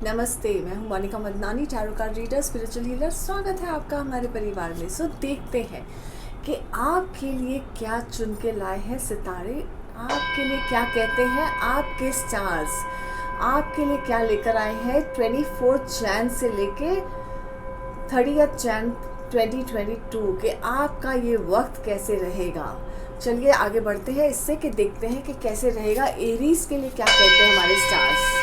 नमस्ते, मैं हूं Monika Madnani, tarot card reader, spiritual healer. स्वागत है आपका हमारे परिवार में। देखते हैं कि आपके लिए क्या चुन के लाए हैं सितारे, आपके लिए क्या कहते हैं आपके स्टार्स, आपके लिए क्या लेकर आए हैं 24 जैन से लेके 30 जैन 2022 के आपका ये वक्त कैसे रहेगा। चलिए आगे बढ़ते हैं इससे कि देखते हैं कि कैसे रहेगा। एरीज के लिए क्या कहते हैं हमारे स्टार्स।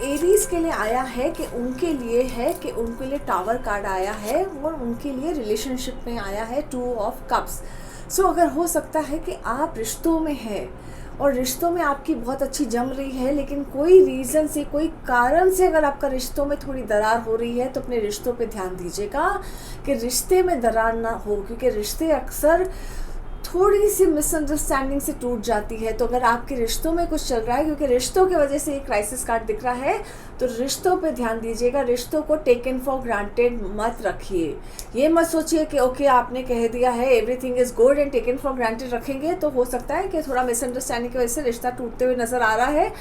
एरीज के लिए आया है कि उनके लिए टावर कार्ड आया है और उनके लिए रिलेशनशिप में आया है 2 ऑफ कप्स। अगर हो सकता है कि आप रिश्तों में हैं और रिश्तों में आपकी बहुत अच्छी जम रही है, लेकिन कोई रीज़न से, कोई कारण से अगर आपका रिश्तों में थोड़ी दरार हो रही है तो अपने रिश्तों पे ध्यान दीजिएगा कि रिश्ते में दरार ना हो, क्योंकि रिश्ते अक्सर थोड़ी सी मिसअंडरस्टैंडिंग से टूट जाती है। तो अगर आपके रिश्तों में कुछ चल रहा है, क्योंकि रिश्तों की वजह से ये क्राइसिस कार्ड दिख रहा है, तो रिश्तों पे ध्यान दीजिएगा। रिश्तों को टेकन फॉर ग्रांटेड मत रखिए। ये मत सोचिए कि ओके आपने कह दिया है everything is good and taken for granted रखेंगे तो हो सकता है कि थोड़ा मिसअंडरस्टैंडिंग की वजह से रिश्ता टूटते हुए नजर आ रहा है।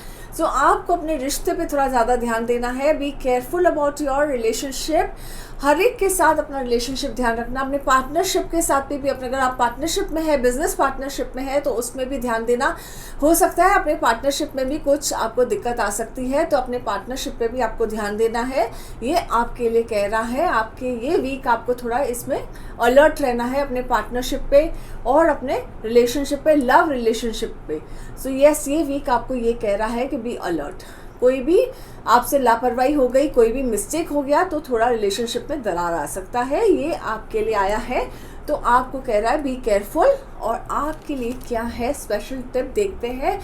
आपको अपने रिश्ते पे थोड़ा ज़्यादा ध्यान देना है। Be careful about your relationship. हर एक के साथ अपना रिलेशनशिप ध्यान रखना, अपने पार्टनरशिप के साथ भी अपने, अगर आप पार्टनरशिप में है, बिजनेस पार्टनरशिप में है, तो उसमें भी ध्यान देना। हो सकता है अपने पार्टनरशिप में भी कुछ आपको दिक्कत आ सकती है, तो अपने पार्टनरशिप पे भी आपको ध्यान देना है। ये आपके लिए कह रहा है। आपके ये वीक आपको थोड़ा इसमें अलर्ट रहना है अपने पार्टनरशिप पे और अपने रिलेशनशिप पे, लव रिलेशनशिप पे। ये वीक आपको ये कह रहा है कि बी अलर्ट। कोई भी आपसे लापरवाही हो गई, कोई भी मिस्टेक हो गया तो थोड़ा रिलेशनशिप में दरार आ सकता है। ये आपके लिए आया है, तो आपको कह रहा है बी केयरफुल। और आपके लिए क्या है स्पेशल टिप देखते हैं।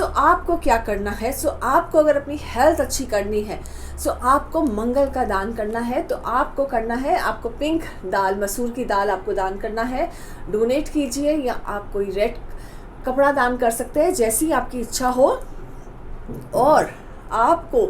आपको क्या करना है। आपको अगर अपनी हेल्थ अच्छी करनी है, आपको मंगल का दान करना है। तो आपको करना है, आपको पिंक दाल, मसूर की दाल आपको दान करना है। डोनेट कीजिए या आप कोई रेड कपड़ा दान कर सकते हैं, जैसी आपकी इच्छा हो। और आपको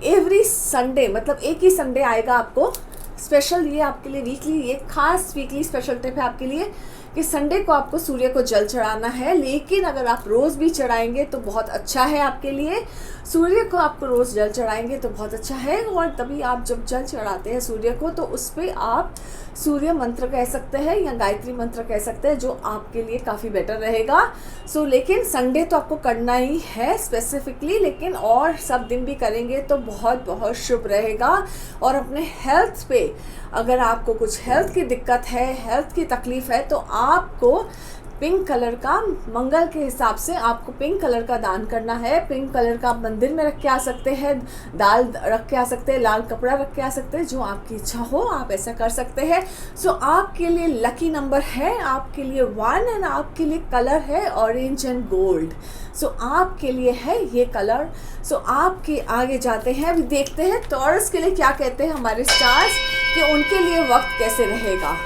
एवरी संडे, मतलब एक ही संडे आएगा आपको स्पेशल, ये आपके लिए वीकली, ये खास वीकली स्पेशल टिप है आपके लिए कि संडे को आपको सूर्य को जल चढ़ाना है। लेकिन अगर आप रोज़ भी चढ़ाएंगे तो बहुत अच्छा है आपके लिए। सूर्य को आपको रोज़ जल चढ़ाएंगे तो बहुत अच्छा है। और तभी आप जब जल चढ़ाते हैं सूर्य को, तो उस पर आप सूर्य मंत्र कह सकते हैं या गायत्री मंत्र कह सकते हैं, जो आपके लिए काफ़ी बेटर रहेगा। लेकिन संडे तो आपको करना ही है स्पेसिफिकली, लेकिन और सब दिन भी करेंगे तो बहुत बहुत शुभ रहेगा। और अपने हेल्थ पे, अगर आपको कुछ हेल्थ की दिक्कत है, हेल्थ की तकलीफ है, तो आपको पिंक कलर का, मंगल के हिसाब से आपको पिंक कलर का दान करना है। पिंक कलर का आप मंदिर में रख के आ सकते हैं, दाल रख के आ सकते हैं, लाल कपड़ा रख के आ सकते हैं, जो आपकी इच्छा हो आप ऐसा कर सकते हैं। आपके लिए लकी नंबर है आपके लिए 1 एंड आपके लिए कलर है ऑरेंज एंड गोल्ड। आपके लिए है ये कलर। आपके आगे जाते हैं, अभी देखते हैं टॉरस के लिए क्या कहते हैं हमारे स्टार्स कि उनके लिए वक्त कैसे रहेगा।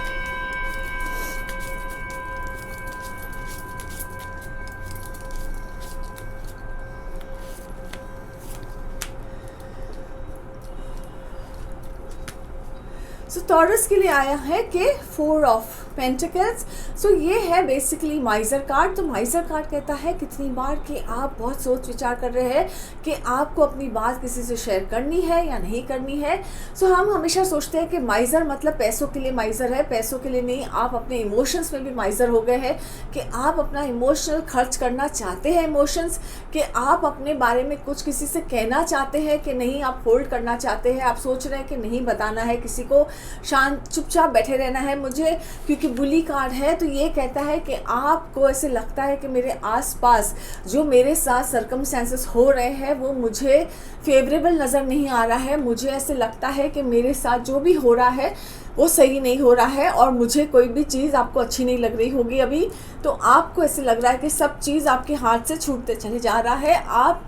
टॉरस के लिए आया है कि 4 ऑफ पेंटिकल्स। ये है बेसिकली माइजर कार्ड। तो माइजर कार्ड कहता है कितनी बार कि आप बहुत सोच विचार कर रहे हैं कि आपको अपनी बात किसी से शेयर करनी है या नहीं करनी है। हम हमेशा सोचते हैं कि माइजर मतलब पैसों के लिए माइजर है, पैसों के लिए नहीं। आप अपने इमोशंस में भी माइजर हो गए हैं कि आप अपना इमोशनल खर्च करना चाहते हैं, इमोशंस कि आप अपने बारे में कुछ किसी से कहना चाहते हैं कि नहीं, आप होल्ड करना चाहते हैं। आप सोच रहे हैं कि नहीं बताना है किसी को, शांत चुपचाप बैठे रहना है मुझे, क्योंकि बुली कार्ड है। तो ये कहता है कि आपको ऐसे लगता है कि मेरे आसपास जो मेरे साथ सर्कमस्टेंसेस हो रहे हैं वो मुझे फेवरेबल नज़र नहीं आ रहा है। मुझे ऐसे लगता है कि मेरे साथ जो भी हो रहा है वो सही नहीं हो रहा है और मुझे कोई भी चीज़ आपको अच्छी नहीं लग रही होगी अभी। तो आपको ऐसे लग रहा है कि सब चीज़ आपके हाथ से छूटते चले जा रहा है। आप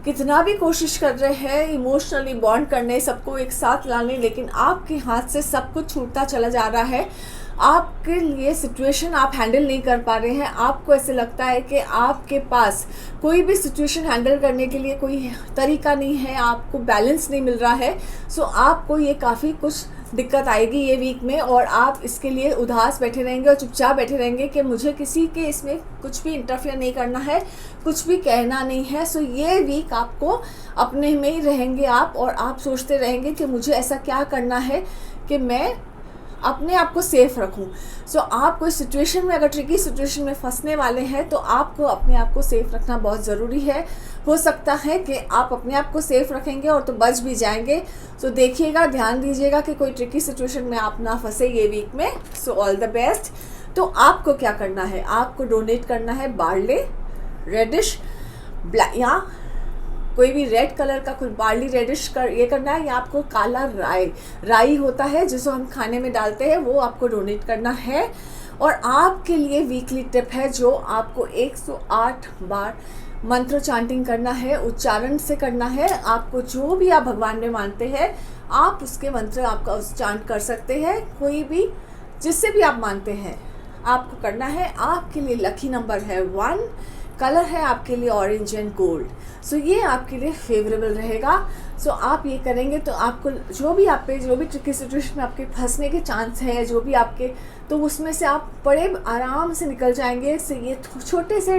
कितना भी कोशिश कर रहे हैं इमोशनली बॉन्ड करने, सबको एक साथ लाने, लेकिन आपके हाथ से सब कुछ छूटता चला जा रहा है। आपके लिए सिचुएशन आप हैंडल नहीं कर पा रहे हैं। आपको ऐसे लगता है कि आपके पास कोई भी सिचुएशन हैंडल करने के लिए कोई तरीका नहीं है, आपको बैलेंस नहीं मिल रहा है। आपको ये काफ़ी कुछ दिक्कत आएगी ये वीक में, और आप इसके लिए उदास बैठे रहेंगे और चुपचाप बैठे रहेंगे कि मुझे किसी के इसमें कुछ भी इंटरफेयर नहीं करना है, कुछ भी कहना नहीं है। सो ये वीक आपको अपने में ही रहेंगे आप, और आप सोचते रहेंगे कि मुझे ऐसा क्या करना है कि मैं अपने आप को सेफ रखूं। सो आप कोई सिचुएशन में, अगर ट्रिकी सिचुएशन में फंसने वाले हैं तो आपको अपने आप को सेफ रखना बहुत ज़रूरी है। हो सकता है कि आप अपने आप को सेफ रखेंगे और तो बच भी जाएंगे। सो देखिएगा, ध्यान दीजिएगा कि कोई ट्रिकी सिचुएशन में आप ना फंसे ये वीक में। सो ऑल द बेस्ट। तो आपको क्या करना है, आपको डोनेट करना है बार्ले, रेडिश, ब्लैक, या कोई भी रेड कलर का कोई बार्ली रेडिश ये करना है, या आपको काला राई होता है जिसको हम खाने में डालते हैं, वो आपको डोनेट करना है। और आपके लिए वीकली टिप है जो आपको 108 बार मंत्र चांटिंग करना है, उच्चारण से करना है। आपको जो भी आप भगवान में मानते हैं आप उसके मंत्र आपका उच्चारण कर सकते हैं, कोई भी जिससे भी आप मानते हैं आपको करना है। आपके लिए लकी नंबर है 1, कलर है आपके लिए ऑरेंज एंड गोल्ड। सो ये आपके लिए फेवरेबल रहेगा। सो आप ये करेंगे तो आपको जो भी आप पे जो भी ट्रिकी सिचुएशन में आपके फंसने के चांस है, जो भी आपके, तो उसमें से आप बड़े आराम से निकल जाएंगे। से ये छोटे से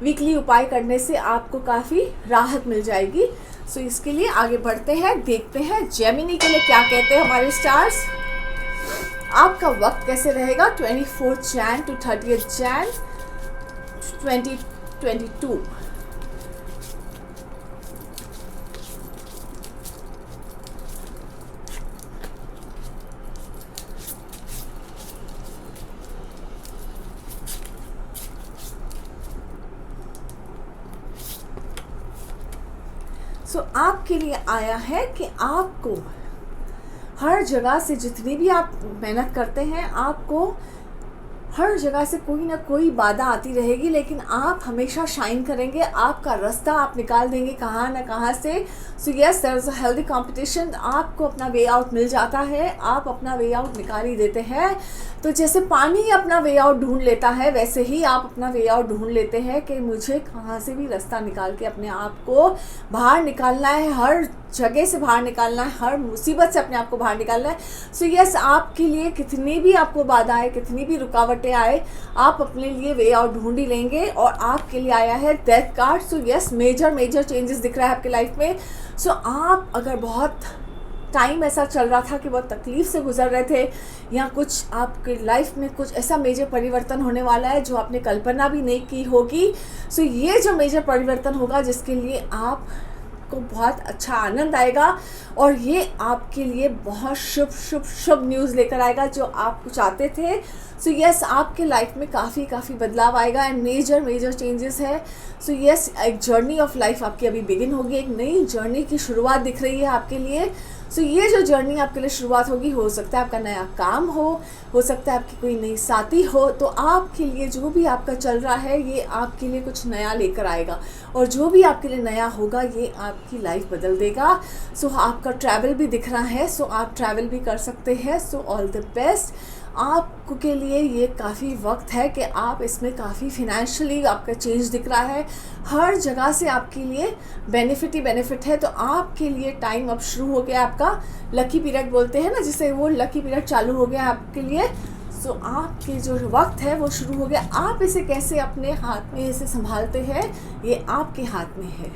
वीकली उपाय करने से आपको काफ़ी राहत मिल जाएगी। सो इसके लिए आगे बढ़ते हैं, देखते हैं जेमिनी के लिए क्या कहते हैं हमारे स्टार्स। आपका वक्त कैसे रहेगा 24 जैन टू 30 जैन 2022। सो आपके लिए आया है कि आपको हर जगह से, जितनी भी आप मेहनत करते हैं, आपको हर जगह से कोई ना कोई बाधा आती रहेगी, लेकिन आप हमेशा शाइन करेंगे। आपका रास्ता आप निकाल देंगे कहाँ ना कहाँ से। So yes, there is a healthy competition. आपको अपना वे आउट मिल जाता है, आप अपना वे आउट निकाल ही देते हैं। तो जैसे पानी अपना वे आउट ढूंढ लेता है, वैसे ही आप अपना वे आउट ढूंढ लेते हैं कि मुझे कहाँ से भी रास्ता निकाल के अपने आप को बाहर निकालना है, हर जगह से बाहर निकालना है, हर मुसीबत से अपने आप को बाहर निकालना है। सो यस, आपके लिए कितनी भी आपको बाधाएं, कितनी भी रुकावटें आए, आप अपने लिए वे आउट ढूंढ ही लेंगे। और आपके लिए आया है death card. So yes, major changes दिख रहा है आपकी लाइफ में। सो आप अगर बहुत टाइम ऐसा चल रहा था कि बहुत तकलीफ से गुजर रहे थे, या कुछ आपकी लाइफ में कुछ ऐसा मेजर परिवर्तन होने वाला है जो आपने कल्पना भी नहीं की होगी। सो ये जो मेजर परिवर्तन होगा जिसके लिए आप को बहुत अच्छा आनंद आएगा, और ये आपके लिए बहुत शुभ न्यूज़ लेकर आएगा जो आप चाहते थे। सो यस, आपके लाइफ में काफ़ी बदलाव आएगा एंड मेजर चेंजेस है। सो यस, एक जर्नी ऑफ लाइफ आपकी अभी बिगिन होगी, एक नई जर्नी की शुरुआत दिख रही है आपके लिए। सो ये जो जर्नी आपके लिए शुरुआत होगी, हो सकता है आपका नया काम हो सकता है आपकी कोई नई साथी हो। तो आपके लिए जो भी आपका चल रहा है ये आपके लिए कुछ नया लेकर आएगा, और जो भी आपके लिए नया होगा ये आपकी लाइफ बदल देगा। सो आपका ट्रैवल भी दिख रहा है, सो आप ट्रैवल भी कर सकते हैं। सो ऑल द बेस्ट। आपको के लिए ये काफ़ी वक्त है कि आप इसमें काफ़ी फिनेंशियली आपका चेंज दिख रहा है, हर जगह से आपके लिए बेनिफिट ही बेनिफिट है। तो आपके लिए टाइम अब शुरू हो गया, आपका लकी पीरियड बोलते हैं ना जिसे, वो लकी पीरियड चालू हो गया आपके लिए। सो आपके जो वक्त है वो शुरू हो गया। आप इसे कैसे अपने हाथ में इसे संभालते हैं, ये आपके हाथ में है।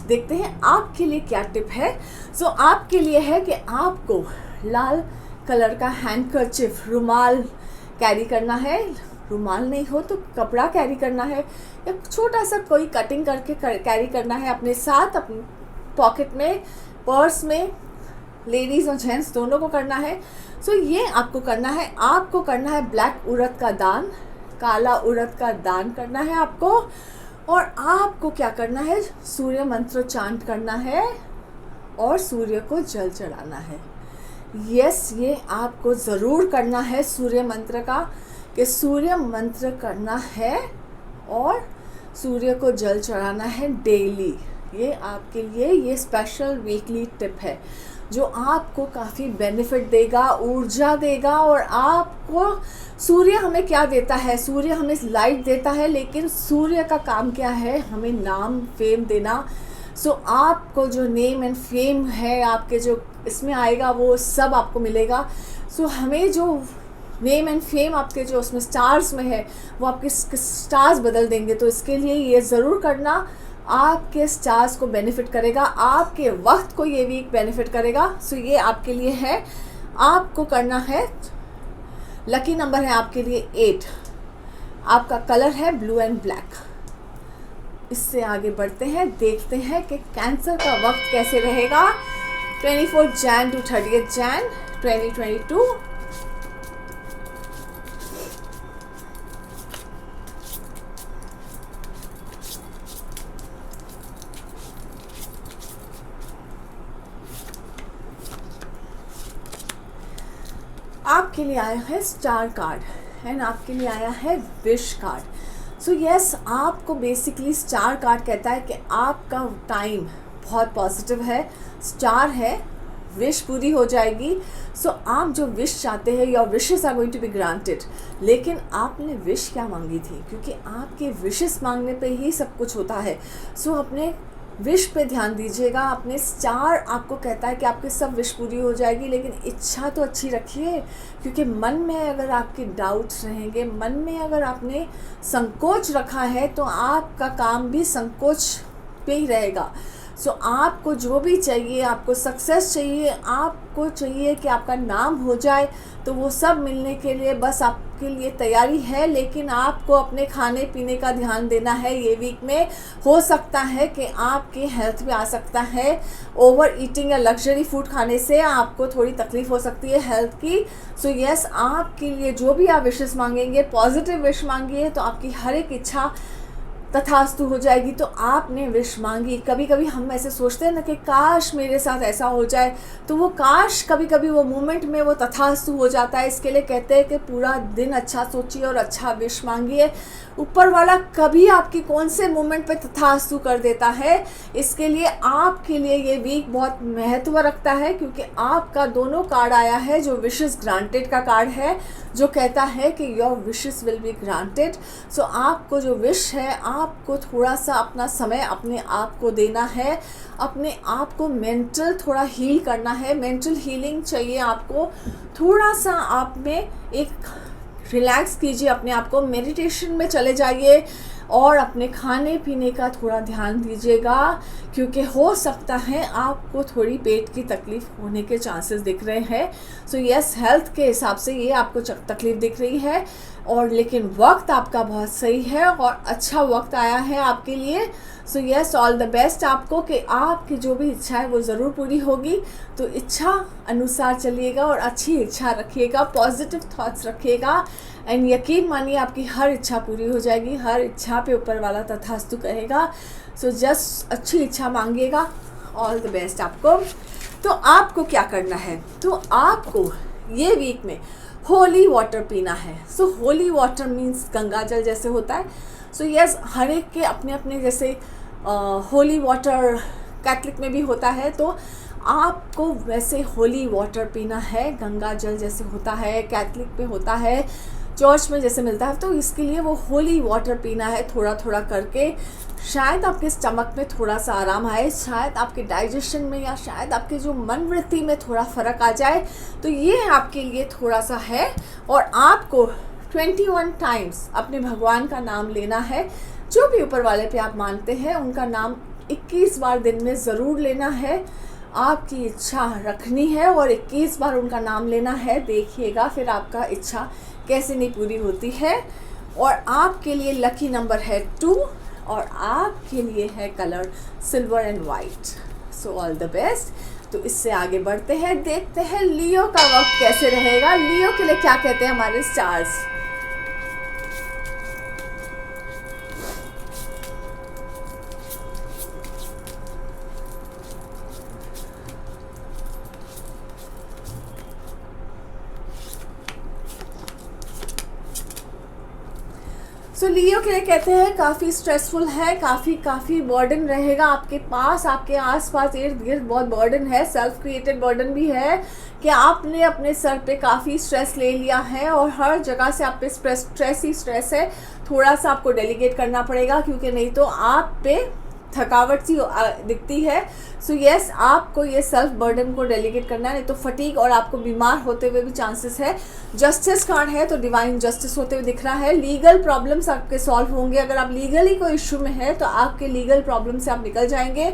देखते हैं आपके लिए क्या टिप है। सो आपके लिए है कि आपको लाल कलर का हैंडकरचिफ, रुमाल कैरी करना है। रुमाल नहीं हो तो कपड़ा कैरी करना है, या छोटा सा कोई कटिंग करके कैरी करना है अपने साथ, अपने पॉकेट में, पर्स में। लेडीज़ और जेंट्स दोनों को करना है। सो ये आपको करना है। आपको करना है ब्लैक उड़द का दान, काला उड़द का दान करना है आपको। और आपको क्या करना है, सूर्य मंत्र चांट करना है और सूर्य को जल चढ़ाना है। यस, ये आपको ज़रूर करना है सूर्य मंत्र का, कि सूर्य मंत्र करना है और सूर्य को जल चढ़ाना है डेली। ये आपके लिए ये स्पेशल वीकली टिप है जो आपको काफ़ी बेनिफिट देगा, ऊर्जा देगा। और आपको सूर्य हमें क्या देता है, सूर्य हमें लाइट देता है, लेकिन सूर्य का काम क्या है, हमें नाम फेम देना। सो आपको जो नेम एंड फेम है, आपके जो इसमें आएगा वो सब आपको मिलेगा। सो हमें जो नेम एंड फेम आपके जो उसमें स्टार्स में है वो आपके स्टार्स बदल देंगे। तो इसके लिए ये ज़रूर करना, आपके स्टार्स को बेनिफिट करेगा, आपके वक्त को ये वीक बेनिफिट करेगा। सो ये आपके लिए है, आपको करना है। लकी नंबर है आपके लिए 8, आपका कलर है ब्लू एंड ब्लैक। इससे आगे बढ़ते हैं, देखते हैं कि कैंसर का वक्त कैसे रहेगा 24 जैन टू 30 जैन 2022। आपके लिए आया है स्टार कार्ड एंड आपके लिए आया है विश कार्ड। सो यस, आपको बेसिकली स्टार कार्ड कहता है कि आपका टाइम बहुत पॉजिटिव है, स्टार है, विश पूरी हो जाएगी। सो आप जो विश चाहते हैं, your wishes are going to be granted. लेकिन आपने विश क्या मांगी थी, क्योंकि आपके विशेस मांगने पे ही सब कुछ होता है। सो अपने विश पे ध्यान दीजिएगा। अपने स्टार आपको कहता है कि आपकी सब विश पूरी हो जाएगी, लेकिन इच्छा तो अच्छी रखिए, क्योंकि मन में अगर आपके डाउट्स रहेंगे, मन में अगर आपने संकोच रखा है, तो आपका काम भी संकोच पे ही रहेगा। सो आपको जो भी चाहिए, आपको सक्सेस चाहिए, आपको चाहिए कि आपका नाम हो जाए, तो वो सब मिलने के लिए बस आपके लिए तैयारी है। लेकिन आपको अपने खाने पीने का ध्यान देना है। ये वीक में हो सकता है कि आपके हेल्थ में आ सकता है, ओवर ईटिंग या लग्जरी फूड खाने से आपको थोड़ी तकलीफ हो सकती है हेल्थ की। सो यस, आपके लिए जो भी आप विशेस मांगेंगे, पॉजिटिव विश मांगिए, तो आपकी हर एक इच्छा तथास्तु हो जाएगी। तो आपने विश मांगी। कभी कभी हम ऐसे सोचते हैं ना कि काश मेरे साथ ऐसा हो जाए, तो वो काश कभी कभी वो मोमेंट में वो तथास्तु हो जाता है। इसके लिए कहते हैं कि पूरा दिन अच्छा सोचिए और अच्छा विश मांगिए। ऊपर वाला कभी आपकी कौन से मोमेंट पे तथास्तु कर देता है। इसके लिए आपके लिए ये वीक बहुत महत्व रखता है, क्योंकि आपका दोनों कार्ड आया है, जो विशेस ग्रांटेड का कार्ड है, जो कहता है कि your wishes will be granted. So आपको जो विश है, आपको थोड़ा सा अपना समय अपने आप को देना है, अपने आप को मेंटल थोड़ा हील करना है। मेंटल हीलिंग चाहिए आपको। थोड़ा सा आप में एक रिलैक्स कीजिए अपने आप को, मेडिटेशन में चले जाइए और अपने खाने पीने का थोड़ा ध्यान दीजिएगा, क्योंकि हो सकता है आपको थोड़ी पेट की तकलीफ होने के चांसेस दिख रहे हैं। सो यस, हेल्थ के हिसाब से ये आपको तकलीफ दिख रही है, और लेकिन वक्त आपका बहुत सही है और अच्छा वक्त आया है आपके लिए। So yes, all the best आपको, कि आपकी जो भी इच्छा है वो ज़रूर पूरी होगी। तो इच्छा अनुसार चलिएगा और अच्छी इच्छा रखिएगा, पॉजिटिव थॉट्स रखिएगा, एंड यकीन मानिए आपकी हर इच्छा पूरी हो जाएगी। हर इच्छा पे ऊपर वाला तथास्तु कहेगा। सो जस्ट अच्छी इच्छा मांगिएगा। ऑल द बेस्ट आपको। तो आपको क्या करना है, तो आपको ये वीक में होली वाटर पीना है। सो होली वाटर मीन्स गंगा जल जैसे होता है। सो यस, हर एक के अपने अपने जैसे होली वाटर कैथलिक में भी होता है, तो आपको वैसे होली वाटर पीना है। गंगा जल जैसे होता है, कैथलिक में होता है, चर्च में जैसे मिलता है, तो इसके लिए वो होली वाटर पीना है थोड़ा थोड़ा करके। शायद आपके स्टमक में थोड़ा सा आराम आए, शायद आपके डाइजेशन में, या शायद आपके जो मन वृत्ति में थोड़ा फ़र्क आ जाए। तो ये आपके लिए थोड़ा सा है। और आपको 21 टाइम्स अपने भगवान का नाम लेना है। जो भी ऊपर वाले पे आप मानते हैं, उनका नाम 21 बार दिन में ज़रूर लेना है। आपकी इच्छा रखनी है और 21 बार उनका नाम लेना है। देखिएगा फिर आपका इच्छा कैसे नहीं पूरी होती है। और आपके लिए लकी नंबर है 2, और आपके लिए है colour silver and white. So all the best. तो इससे आगे बढ़ते हैं, देखते हैं लियो का वक्त कैसे रहेगा। लियो के लिए क्या कहते हैं हमारे स्टार्स। सो लियो के लिए कहते हैं काफ़ी स्ट्रेसफुल है, काफ़ी बर्डन रहेगा आपके पास, आपके आसपास इर्द गिर्द बहुत बर्डन है। सेल्फ क्रिएटेड बर्डन भी है कि आपने अपने सर पे काफ़ी स्ट्रेस ले लिया है, और हर जगह से आप पे स्ट्रेस ही स्ट्रेस है। थोड़ा सा आपको डेलीगेट करना पड़ेगा, क्योंकि नहीं तो आप पे थकावट सी दिखती है। सो यस, आपको ये सेल्फ बर्डन को डेलीगेट करना है, नहीं तो फटीग और आपको बीमार होते हुए भी चांसेस है। जस्टिस कार्ड है तो डिवाइन जस्टिस होते हुए दिख रहा है। लीगल प्रॉब्लम्स आपके सॉल्व होंगे। अगर आप लीगली कोई इश्यू में है तो आपके लीगल प्रॉब्लम से आप निकल जाएंगे।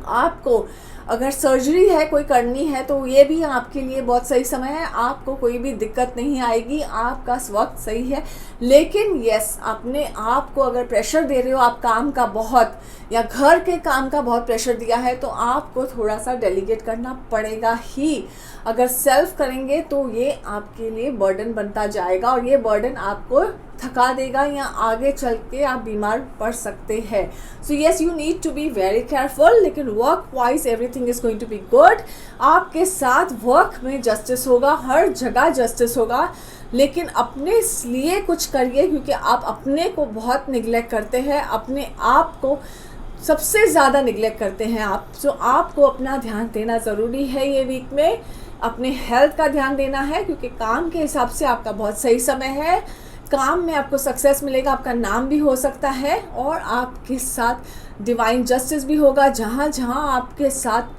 आपको अगर सर्जरी है कोई करनी है तो ये भी आपके लिए बहुत सही समय है, आपको कोई भी दिक्कत नहीं आएगी, आपका वक्त सही है। लेकिन यस, अपने आप को अगर प्रेशर दे रहे हो आप काम का बहुत, या घर के काम का बहुत प्रेशर दिया है, तो आपको थोड़ा सा डेलीगेट करना पड़ेगा ही। अगर सेल्फ करेंगे तो ये आपके लिए बर्डन बनता जाएगा और ये बर्डन आपको थका देगा या आगे चल के आप बीमार पड़ सकते हैं। So yes, you need to be very careful. लेकिन work wise everything is going to be good. आपके साथ वर्क में जस्टिस होगा, हर जगह जस्टिस होगा। लेकिन अपने लिए कुछ करिए, क्योंकि आप अपने को बहुत निगलेक्ट करते हैं, अपने आप को सबसे ज़्यादा निगलेक्ट करते हैं आप। सो आपको अपना ध्यान देना ज़रूरी है ये वीक में। अपने हेल्थ का ध्यान देना है, क्योंकि काम के हिसाब से आपका बहुत सही समय है। काम में आपको सक्सेस मिलेगा, आपका नाम भी हो सकता है और आपके साथ डिवाइन जस्टिस भी होगा। जहाँ जहाँ आपके साथ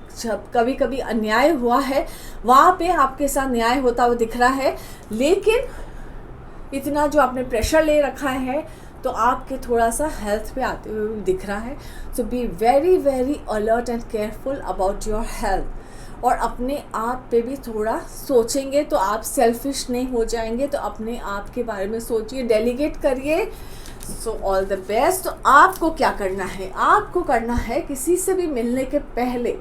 कभी कभी अन्याय हुआ है वहाँ पे आपके साथ न्याय होता हुआ दिख रहा है। लेकिन इतना जो आपने प्रेशर ले रखा है तो आपके थोड़ा सा हेल्थ पे आते हुए भी दिख रहा है। So be very very alert and careful about your health. और अपने आप पे भी थोड़ा सोचेंगे तो आप सेल्फिश नहीं हो जाएंगे, तो अपने आप के बारे में सोचिए, डेलीगेट करिए। सो ऑल द बेस्ट। तो आपको क्या करना है, आपको करना है किसी से भी मिलने के पहले,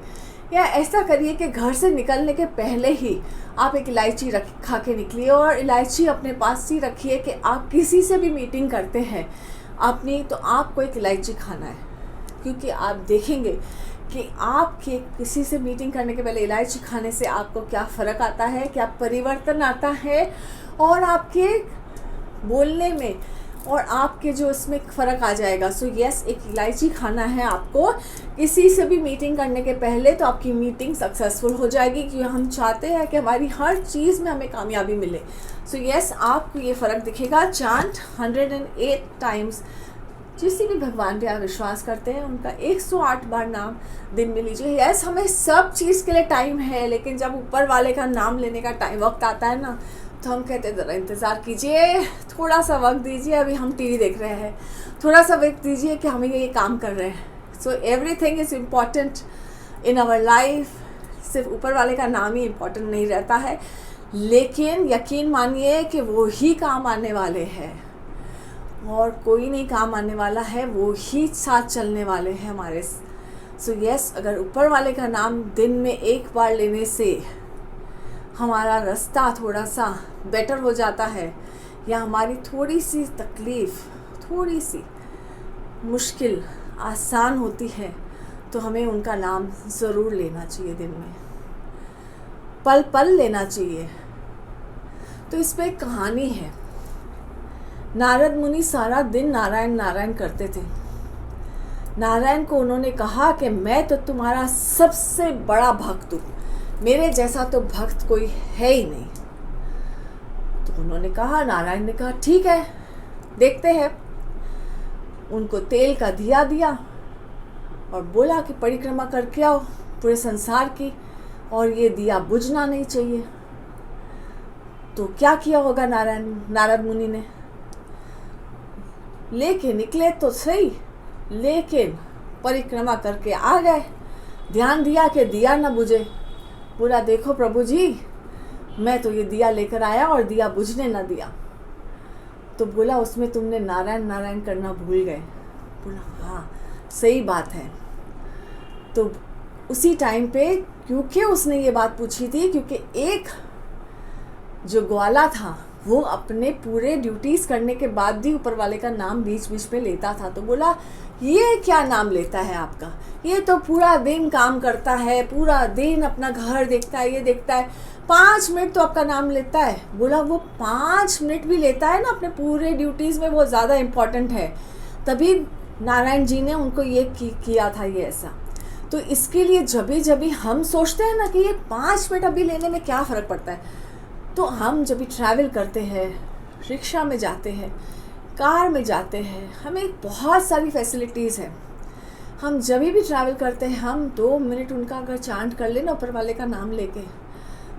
या ऐसा करिए कि घर से निकलने के पहले ही आप एक इलायची खा के निकलिए। और इलायची अपने पास ही रखिए कि आप किसी से भी मीटिंग करते हैं अपनी, तो आपको एक इलायची खाना है। क्योंकि आप देखेंगे कि आपके किसी से मीटिंग करने के पहले इलायची खाने से आपको क्या फ़र्क आता है, क्या परिवर्तन आता है, और आपके बोलने में और आपके जो इसमें फ़र्क आ जाएगा। सो यस, एक इलायची खाना है आपको किसी से भी मीटिंग करने के पहले, तो आपकी मीटिंग सक्सेसफुल हो जाएगी। क्योंकि हम चाहते हैं कि हमारी हर चीज़ में हमें कामयाबी मिले। सो यस, आपको ये फ़र्क दिखेगा। चांट 108 टाइम्स जिस भी भगवान पे आप विश्वास करते हैं उनका 108 बार नाम दिन में लीजिए। यस, हमें सब चीज़ के लिए टाइम है, लेकिन जब ऊपर वाले का नाम लेने का वक्त आता है ना, तो हम कहते हैं ज़रा इंतज़ार कीजिए, थोड़ा सा वक्त दीजिए, अभी हम टीवी देख रहे हैं, थोड़ा सा वक्त दीजिए कि हमें ये काम कर रहे हैं। So everything is important in our life. सिर्फ ऊपर वाले का नाम ही इम्पॉर्टेंट नहीं रहता है, लेकिन यकीन मानिए कि वो ही काम आने वाले हैं और कोई नहीं काम आने वाला है, वो ही साथ चलने वाले हैं हमारे। सो यस, अगर ऊपर वाले का नाम दिन में एक बार लेने से हमारा रास्ता थोड़ा सा बेटर हो जाता है, या हमारी थोड़ी सी तकलीफ़, थोड़ी सी मुश्किल आसान होती है, तो हमें उनका नाम ज़रूर लेना चाहिए। दिन में पल पल लेना चाहिए। तो इस पर एक कहानी है। नारद मुनि सारा दिन नारायण नारायण करते थे। नारायण को उन्होंने कहा कि मैं तो तुम्हारा सबसे बड़ा भक्त हूँ, मेरे जैसा तो भक्त कोई है ही नहीं। तो उन्होंने कहा, नारायण ने कहा ठीक है, देखते हैं। उनको तेल का दिया दिया और बोला कि परिक्रमा करके आओ पूरे संसार की, और ये दिया बुझना नहीं चाहिए। तो क्या किया होगा नारद मुनि ने, लेके निकले तो सही, लेकिन परिक्रमा करके आ गए। ध्यान दिया कि दिया न बुझे। बोला, देखो प्रभु जी, मैं तो ये दिया लेकर आया और दिया बुझने न दिया। तो बोला, उसमें तुमने नारायण नारायण करना भूल गए। बोला, हाँ सही बात है। तो उसी टाइम पे, क्योंकि उसने ये बात पूछी थी, क्योंकि एक जो ग्वाला था वो अपने पूरे ड्यूटीज़ करने के बाद भी ऊपर वाले का नाम बीच बीच में लेता था। तो बोला, ये क्या नाम लेता है आपका, ये तो पूरा दिन काम करता है, पूरा दिन अपना घर देखता है, ये देखता है, 5 मिनट तो आपका नाम लेता है। बोला, वो 5 मिनट भी लेता है ना अपने पूरे ड्यूटीज़ में, वो ज़्यादा इम्पॉर्टेंट है। तभी नारायण जी ने उनको ये किया था, ये ऐसा। तो इसके लिए जब भी हम सोचते हैं ना कि ये 5 मिनट अभी लेने में क्या फ़र्क पड़ता है, तो हम जब भी ट्रैवल करते हैं, रिक्शा में जाते हैं, कार में जाते हैं, हमें बहुत सारी फैसिलिटीज़ हैं। हम जब भी ट्रैवल करते हैं, हम 2 मिनट उनका अगर चांट कर लेना ऊपर वाले का नाम लेके,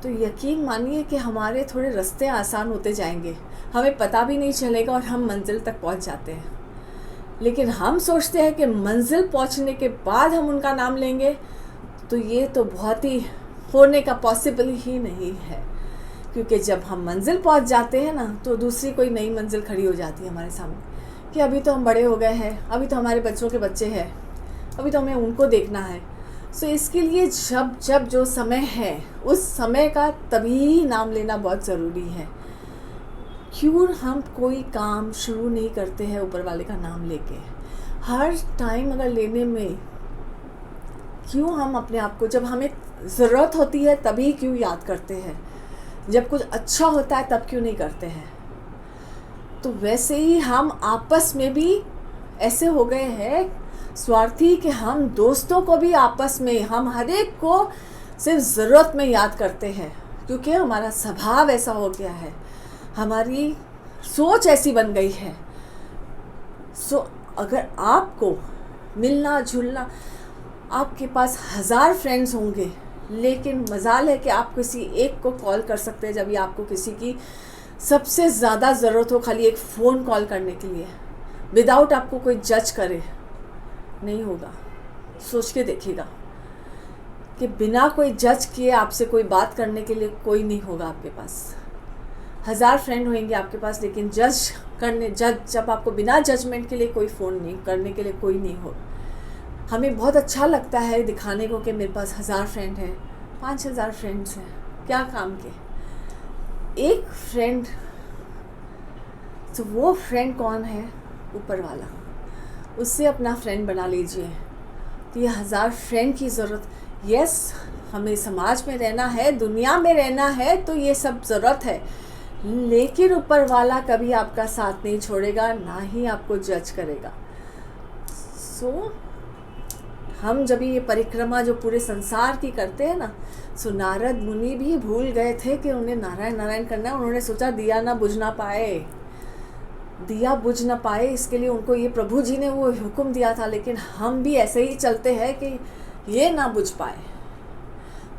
तो यकीन मानिए कि हमारे थोड़े रास्ते आसान होते जाएंगे, हमें पता भी नहीं चलेगा और हम मंजिल तक पहुंच जाते हैं। लेकिन हम सोचते हैं कि मंजिल पहुंचने के बाद हम उनका नाम लेंगे, तो ये तो बहुत ही होने का पॉसिबल ही नहीं है। क्योंकि जब हम मंजिल पहुंच जाते हैं ना, तो दूसरी कोई नई मंजिल खड़ी हो जाती है हमारे सामने कि अभी तो हम बड़े हो गए हैं, अभी तो हमारे बच्चों के बच्चे हैं, अभी तो हमें उनको देखना है। सो इसके लिए जब जो समय है, उस समय का तभी नाम लेना बहुत ज़रूरी है। क्यों हम कोई काम शुरू नहीं करते हैं ऊपर वाले का नाम लेके? हर टाइम अगर लेने में क्यों हम अपने आप को, जब हमें ज़रूरत होती है तभी क्यों याद करते हैं, जब कुछ अच्छा होता है तब क्यों नहीं करते हैं? तो वैसे ही हम आपस में भी ऐसे हो गए हैं स्वार्थी कि हम दोस्तों को भी आपस में, हम हर एक को सिर्फ ज़रूरत में याद करते हैं, क्योंकि हमारा स्वभाव ऐसा हो गया है, हमारी सोच ऐसी बन गई है। सो अगर आपको मिलना जुलना, आपके पास 1000 फ्रेंड्स होंगे, लेकिन मजाल है कि आप किसी एक को कॉल कर सकते हैं जब भी आपको किसी की सबसे ज़्यादा ज़रूरत हो, खाली एक फ़ोन कॉल करने के लिए, विदाउट आपको कोई जज करे। नहीं होगा। सोच के देखिएगा कि बिना कोई जज किए आपसे कोई बात करने के लिए कोई नहीं होगा आपके पास। 1000 फ्रेंड होंगे आपके पास, लेकिन जब आपको बिना जजमेंट के लिए कोई फ़ोन नहीं करने के लिए कोई नहीं हो। हमें बहुत अच्छा लगता है दिखाने को कि मेरे पास 1000 फ्रेंड हैं, 5000 फ्रेंड्स हैं, क्या काम के? एक फ्रेंड, तो वो फ्रेंड कौन है? ऊपर वाला। उससे अपना फ्रेंड बना लीजिए। तो ये 1000 फ्रेंड की ज़रूरत, यस, हमें समाज में रहना है, दुनिया में रहना है, तो ये सब ज़रूरत है, लेकिन ऊपर वाला कभी आपका साथ नहीं छोड़ेगा, ना ही आपको जज करेगा। सो हम जब ये परिक्रमा जो पूरे संसार की करते हैं ना, सो नारद मुनि भी भूल गए थे कि उन्हें नारायण नारायण करना है। उन्होंने सोचा दिया ना बुझ ना पाए, इसके लिए उनको ये प्रभु जी ने वो हुक्म दिया था। लेकिन हम भी ऐसे ही चलते हैं कि ये ना बुझ पाए।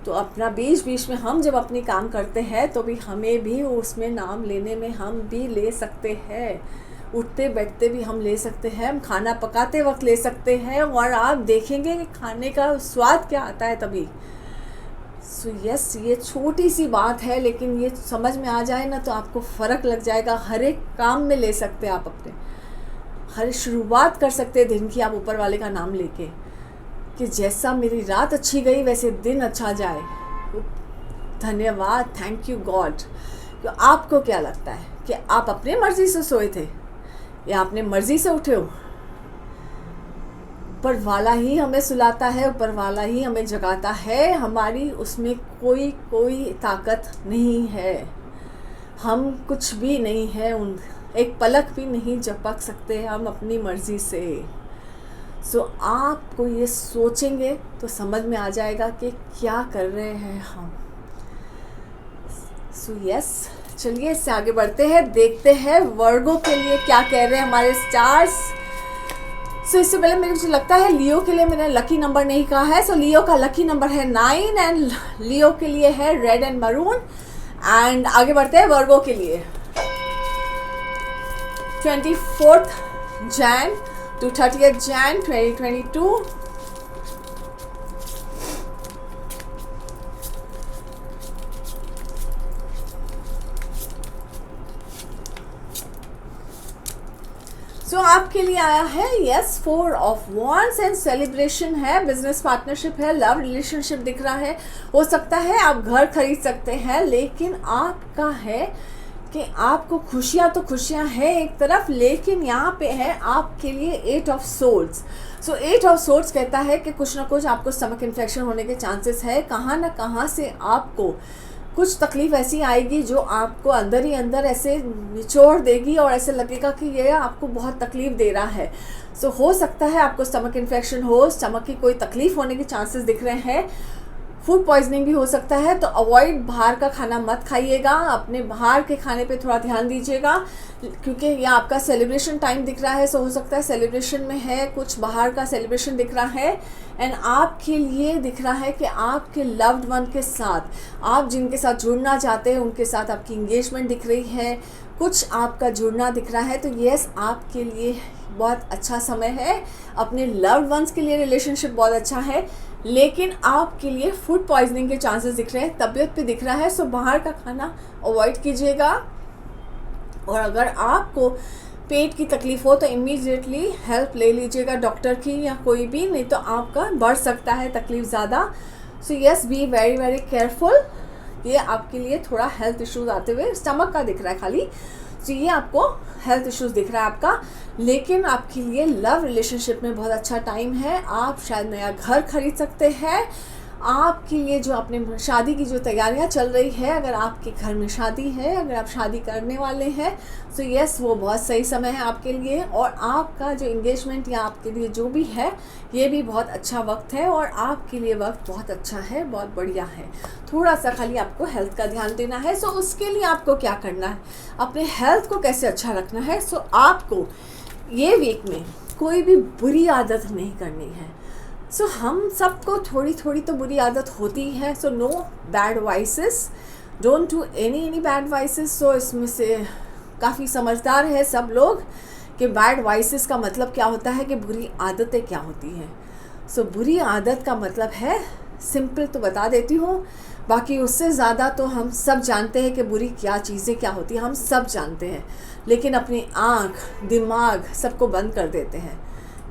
तो अपना बीच बीच में हम जब अपनी काम करते हैं, तो भी हमें भी उसमें नाम लेने में हम भी ले सकते हैं, उठते बैठते भी हम ले सकते हैं, हम खाना पकाते वक्त ले सकते हैं, और आप देखेंगे कि खाने का स्वाद क्या आता है तभी। सो यस, ये छोटी सी बात है, लेकिन ये समझ में आ जाए ना तो आपको फ़र्क लग जाएगा। हर एक काम में ले सकते हैं आप अपने, हर शुरुआत कर सकते हैं दिन की आप ऊपर वाले का नाम लेके, कि जैसा मेरी रात अच्छी गई वैसे दिन अच्छा जाए। धन्यवाद, थैंक यू गॉड। तो आपको क्या लगता है कि आप अपने मर्ज़ी से सोए थे या अपने मर्ज़ी से उठे हो? ऊपर वाला ही हमें सुलाता है, ऊपर वाला ही हमें जगाता है, हमारी उसमें कोई ताकत नहीं है, हम कुछ भी नहीं है, एक पलक भी नहीं झपक सकते हम अपनी मर्ज़ी से। सो आपको ये सोचेंगे तो समझ में आ जाएगा कि क्या कर रहे हैं हम। सो यस, चलिए इससे आगे बढ़ते हैं, देखते हैं वर्गों के लिए क्या कह रहे हैं हमारे स्टार्स। सो इससे पहले मुझे लगता है लियो के लिए मैंने लकी नंबर नहीं कहा है। सो लियो का लकी नंबर है 9 एंड लियो के लिए है रेड एंड मरून। एंड आगे बढ़ते हैं वर्गों के लिए। 24 जैन to 30th Jan 2022। सो आपके लिए आया है yes 4 of wands and celebration है, बिजनेस पार्टनरशिप है, लव रिलेशनशिप दिख रहा है। हो सकता है आप घर खरीद सकते हैं, लेकिन आपका है कि आपको खुशियाँ तो खुशियाँ हैं एक तरफ, लेकिन यहाँ पे है आपके लिए 8 of swords. So 8 of swords कहता है कि कुछ ना कुछ आपको स्टमक इन्फेक्शन होने के चांसेस है, कहाँ ना कहाँ से आपको कुछ तकलीफ़ ऐसी आएगी जो आपको अंदर ही अंदर ऐसे निचोड़ देगी और ऐसे लगेगा कि ये आपको बहुत तकलीफ़ दे रहा है। सो हो सकता है आपको स्टमक इन्फेक्शन हो, स्टमक की कोई तकलीफ़ होने के चांसेस दिख रहे हैं। फूड पॉइजनिंग भी हो सकता है। तो अवॉइड बाहर का खाना मत खाइएगा, अपने बाहर के खाने पे थोड़ा ध्यान दीजिएगा, क्योंकि यहाँ आपका सेलिब्रेशन टाइम दिख रहा है। सो हो सकता है सेलिब्रेशन में है, कुछ बाहर का सेलिब्रेशन दिख रहा है, एंड आपके लिए दिख रहा है कि आपके लव्ड वन के साथ, आप जिनके साथ जुड़ना चाहते हैं उनके साथ आपकी इंगेजमेंट दिख रही है, कुछ आपका जुड़ना दिख रहा है। तो येस, आपके लिए बहुत अच्छा समय है, अपने लव्ड वंस के लिए रिलेशनशिप बहुत अच्छा है, लेकिन आपके लिए फूड पॉइजनिंग के चांसेस दिख रहे हैं, तबीयत पे दिख रहा है। सो बाहर का खाना अवॉइड कीजिएगा, और अगर आपको पेट की तकलीफ हो तो इमीडिएटली हेल्प ले लीजिएगा डॉक्टर की या कोई भी, नहीं तो आपका बढ़ सकता है तकलीफ ज़्यादा। So yes, B very very careful. ये आपके लिए थोड़ा हेल्थ इश्यूज आते हुए, स्टमक का दिख रहा है खाली, तो ये आपको हेल्थ इश्यूज दिख रहा है आपका, लेकिन आपके लिए लव रिलेशनशिप में बहुत अच्छा टाइम है। आप शायद नया घर खरीद सकते हैं, आपके लिए जो अपने शादी की जो तैयारियां चल रही है, अगर आपके घर में शादी है, अगर आप शादी करने वाले हैं, तो यस, वो बहुत सही समय है आपके लिए। और आपका जो इंगेजमेंट या आपके लिए जो भी है, ये भी बहुत अच्छा वक्त है, और आपके लिए वक्त बहुत अच्छा है, बहुत बढ़िया है। थोड़ा सा खाली आपको हेल्थ का ध्यान देना है। सो उसके लिए आपको क्या करना है, अपने हेल्थ को कैसे अच्छा रखना है। सो आपको ये वीक में कोई भी बुरी आदत नहीं करनी है। सो हम सबको थोड़ी थोड़ी तो बुरी आदत होती है। So no bad vices, don't do any bad vices. So इसमें से काफ़ी समझदार है सब लोग कि बैड वाइसेस का मतलब क्या होता है, कि बुरी आदतें क्या होती हैं। सो बुरी आदत का मतलब है, सिंपल तो बता देती हूँ, बाकी उससे ज़्यादा तो हम सब जानते हैं कि बुरी क्या चीज़ें क्या होती हैं, हम सब जानते हैं, लेकिन अपनी आँख दिमाग सबको बंद कर देते हैं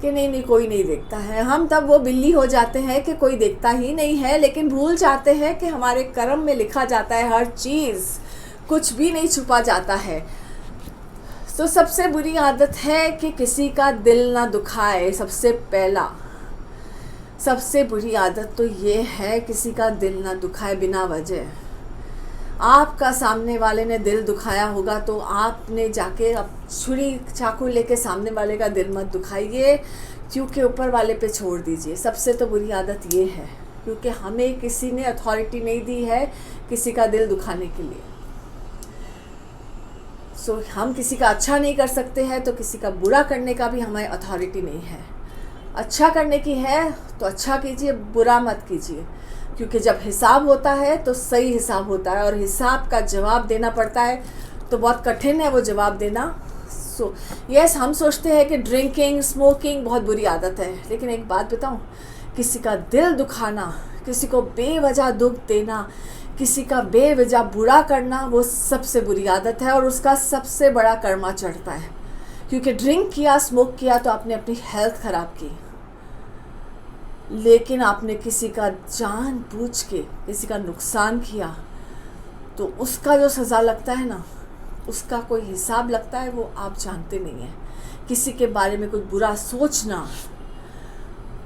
कि नहीं कोई नहीं देखता है। हम तब वो बिल्ली हो जाते हैं कि कोई देखता ही नहीं है, लेकिन भूल जाते हैं कि हमारे कर्म में लिखा जाता है हर चीज़, कुछ भी नहीं छुपा जाता है। तो सबसे बुरी आदत है कि किसी का दिल ना दुखाए। सबसे बुरी आदत तो ये है, किसी का दिल ना दुखाए बिना वजह। आपका सामने वाले ने दिल दुखाया होगा तो आपने जाके अब छुरी चाकू लेके सामने वाले का दिल मत दुखाइए, क्योंकि ऊपर वाले पे छोड़ दीजिए। सबसे तो बुरी आदत ये है, क्योंकि हमें किसी ने अथॉरिटी नहीं दी है किसी का दिल दुखाने के लिए। सो हम किसी का अच्छा नहीं कर सकते हैं, तो किसी का बुरा करने का भी हमें अथॉरिटी नहीं है। अच्छा करने की है तो अच्छा कीजिए, बुरा मत कीजिए, क्योंकि जब हिसाब होता है तो सही हिसाब होता है, और हिसाब का जवाब देना पड़ता है, तो बहुत कठिन है वो जवाब देना। सो यस, हम सोचते हैं कि ड्रिंकिंग स्मोकिंग बहुत बुरी आदत है, लेकिन एक बात बताऊं, किसी का दिल दुखाना, किसी को बेवजह दुख देना, किसी का बेवजह बुरा करना, वो सबसे बुरी आदत है, और उसका सबसे बड़ा कर्मा चढ़ता है। क्योंकि ड्रिंक किया, स्मोक किया, तो आपने अपनी हेल्थ ख़राब की, लेकिन आपने किसी का जानबूझ के किसी का नुकसान किया, तो उसका जो सज़ा लगता है ना, उसका कोई हिसाब लगता है, वो आप जानते नहीं हैं। किसी के बारे में कुछ बुरा सोचना,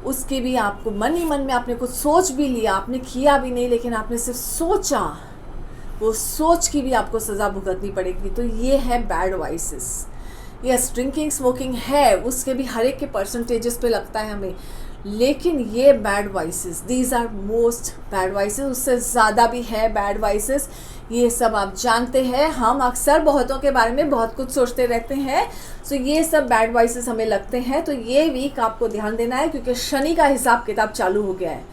उसके भी आपको मन ही मन में आपने कुछ सोच भी लिया, आपने किया भी नहीं, लेकिन आपने सिर्फ सोचा, वो सोच की भी आपको सज़ा भुगतनी पड़ेगी। तो ये है bad vices. Yes, drinking smoking है, उसके भी हर एक के परसेंटेजेस पे लगता है हमें, लेकिन ये bad vices, these are most bad vices, उससे ज़्यादा भी है बैड वाइसेस। ये सब आप जानते हैं, हम अक्सर बहुतों के बारे में बहुत कुछ सोचते रहते हैं। सो ये सब बैड वाइसेस हमें लगते हैं। तो ये वीक आपको ध्यान देना है, क्योंकि शनि का हिसाब किताब चालू हो गया है,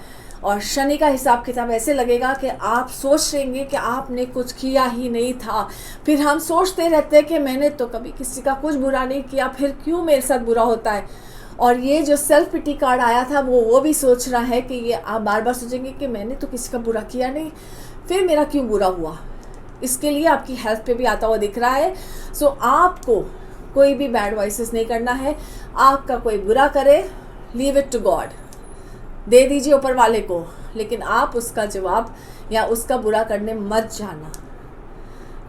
और शनि का हिसाब किताब ऐसे लगेगा कि आप सोच लेंगे कि आपने कुछ किया ही नहीं था। फिर हम सोचते रहते हैं कि मैंने तो कभी किसी का कुछ बुरा नहीं किया, फिर क्यों मेरे साथ बुरा होता है। और ये जो सेल्फ पिटी कार्ड आया था, वो भी सोच रहा है कि ये आप बार बार सोचेंगे कि मैंने तो किसी का बुरा किया नहीं, फिर मेरा क्यों बुरा हुआ। इसके लिए आपकी हेल्थ पे भी आता हुआ दिख रहा है। सो आपको कोई भी बैड वॉइसेस नहीं करना है। आपका कोई बुरा करे, लीव इट टू गॉड, दे दीजिए ऊपर वाले को, लेकिन आप उसका जवाब या उसका बुरा करने मत जाना,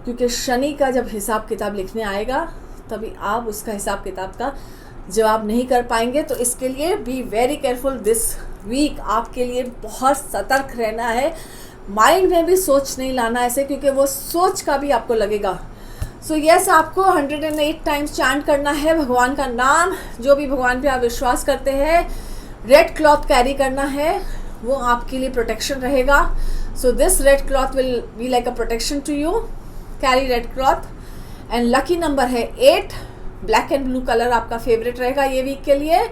क्योंकि शनि का जब हिसाब किताब लिखने आएगा तभी आप उसका हिसाब किताब का जवाब नहीं कर पाएंगे। तो इसके लिए be very careful this week. आपके लिए बहुत सतर्क रहना है, माइंड में भी सोच नहीं लाना ऐसे, क्योंकि वो सोच का भी आपको लगेगा। सो यस, आपको 108 टाइम्स चैंट करना है भगवान का नाम, जो भी भगवान पे आप विश्वास करते हैं। रेड क्लॉथ कैरी करना है, वो आपके लिए प्रोटेक्शन रहेगा. So this red cloth will be like a protection to you. Carry red cloth. And lucky number है 8. ब्लैक एंड ब्लू कलर आपका फेवरेट रहेगा ये वीक के लिए.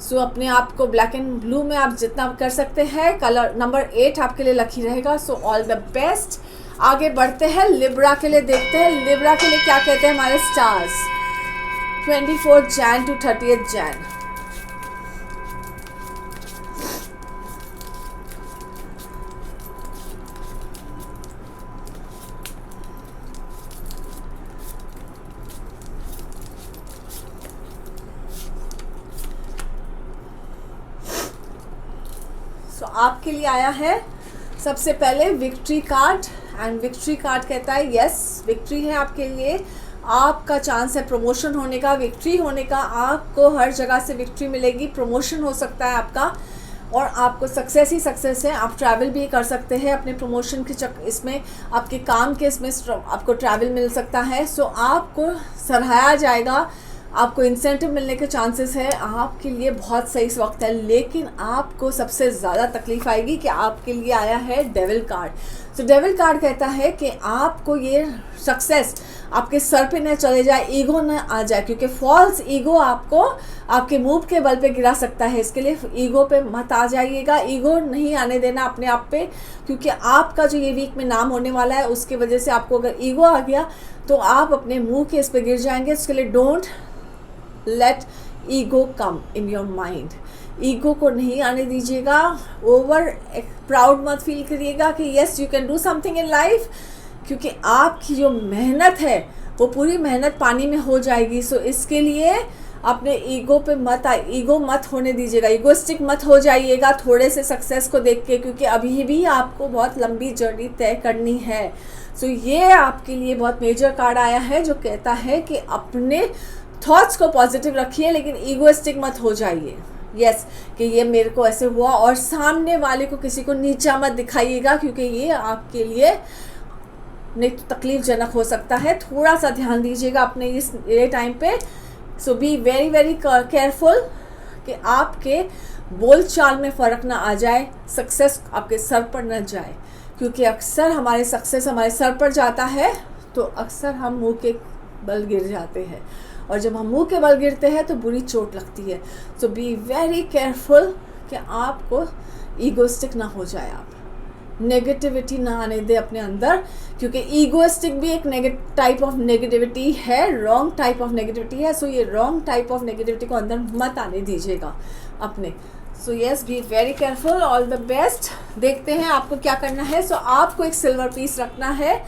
सो अपने आप को ब्लैक एंड ब्लू में आप जितना कर सकते हैं. कलर नंबर 8 आपके लिए लकी रहेगा. सो ऑल द बेस्ट. आगे बढ़ते हैं लिब्रा के लिए. देखते हैं लिब्रा के लिए क्या कहते हैं हमारे स्टार्स. 24 जैन टू 30 जैन. आपके लिए आया है सबसे पहले victory card. And victory card कहता है यस विक्ट्री है आपके लिए. आपका चांस है प्रमोशन होने का, विक्ट्री होने का. आपको हर जगह से विक्ट्री मिलेगी. प्रमोशन हो सकता है आपका और आपको सक्सेस ही सक्सेस है. आप ट्रैवल भी कर सकते हैं अपने प्रमोशन के इसमें, आपके काम के इसमें आपको ट्रैवल मिल सकता है. सो आपको सराहाया जाएगा. आपको इंसेंटिव मिलने के चांसेस है. आपके लिए बहुत सही वक्त है. लेकिन आपको सबसे ज़्यादा तकलीफ आएगी कि आपके लिए आया है डेविल कार्ड. तो डेविल कार्ड कहता है कि आपको ये सक्सेस आपके सर पे न चले जाए, ईगो न आ जाए, क्योंकि फॉल्स ईगो आपको आपके मूव के बल पे गिरा सकता है. इसके लिए ईगो पे मत आ जाइएगा. ईगो नहीं आने देना अपने आप पे, क्योंकि आपका जो ये वीक में नाम होने वाला है उसकी वजह से आपको अगर ईगो आ गया तो आप अपने मुंह के इस पे गिर जाएंगे. इसके लिए don't let ego come in your mind. Ego को नहीं आने दीजिएगा. ओवर प्राउड मत फील करिएगा कि yes you can do something in life, क्योंकि आपकी जो मेहनत है वो पूरी मेहनत पानी में हो जाएगी. सो इसके लिए अपने ईगो पे ईगो मत होने दीजिएगा. ईगोस्टिक मत हो जाइएगा थोड़े से सक्सेस को देख के, क्योंकि अभी भी आपको बहुत लंबी जर्नी तय करनी है. सो ये आपके लिए बहुत मेजर कार्ड आया है जो कहता है कि अपने थॉट्स को पॉजिटिव रखिए लेकिन ईगोइस्टिक मत हो जाइए. यस कि ये मेरे को ऐसे हुआ, और सामने वाले को किसी को नीचा मत दिखाइएगा, क्योंकि ये आपके लिए नहीं तो तकलीफ जनक हो सकता है. थोड़ा सा ध्यान दीजिएगा अपने इस ये टाइम पे. सो बी वेरी वेरी केयरफुल कि आपके बोल चाल में फ़र्क ना आ जाए, सक्सेस आपके सर पर न जाए, क्योंकि अक्सर हमारे सक्सेस हमारे सर पर जाता है तो अक्सर हम मुंह के बल गिर जाते हैं, और जब हम मुंह के बल गिरते हैं तो बुरी चोट लगती है. सो बी वेरी केयरफुल कि आपको ईगोस्टिक ना हो जाए, आप नेगेटिविटी ना आने दे अपने अंदर, क्योंकि ईगोइस्टिक भी एक टाइप ऑफ नेगेटिविटी है, रॉन्ग टाइप ऑफ नेगेटिविटी है. सो ये रॉन्ग टाइप ऑफ नेगेटिविटी को अंदर मत आने दीजिएगा अपने. So yes B very careful. All the best. देखते हैं आपको क्या करना है. सो आपको एक सिल्वर पीस रखना है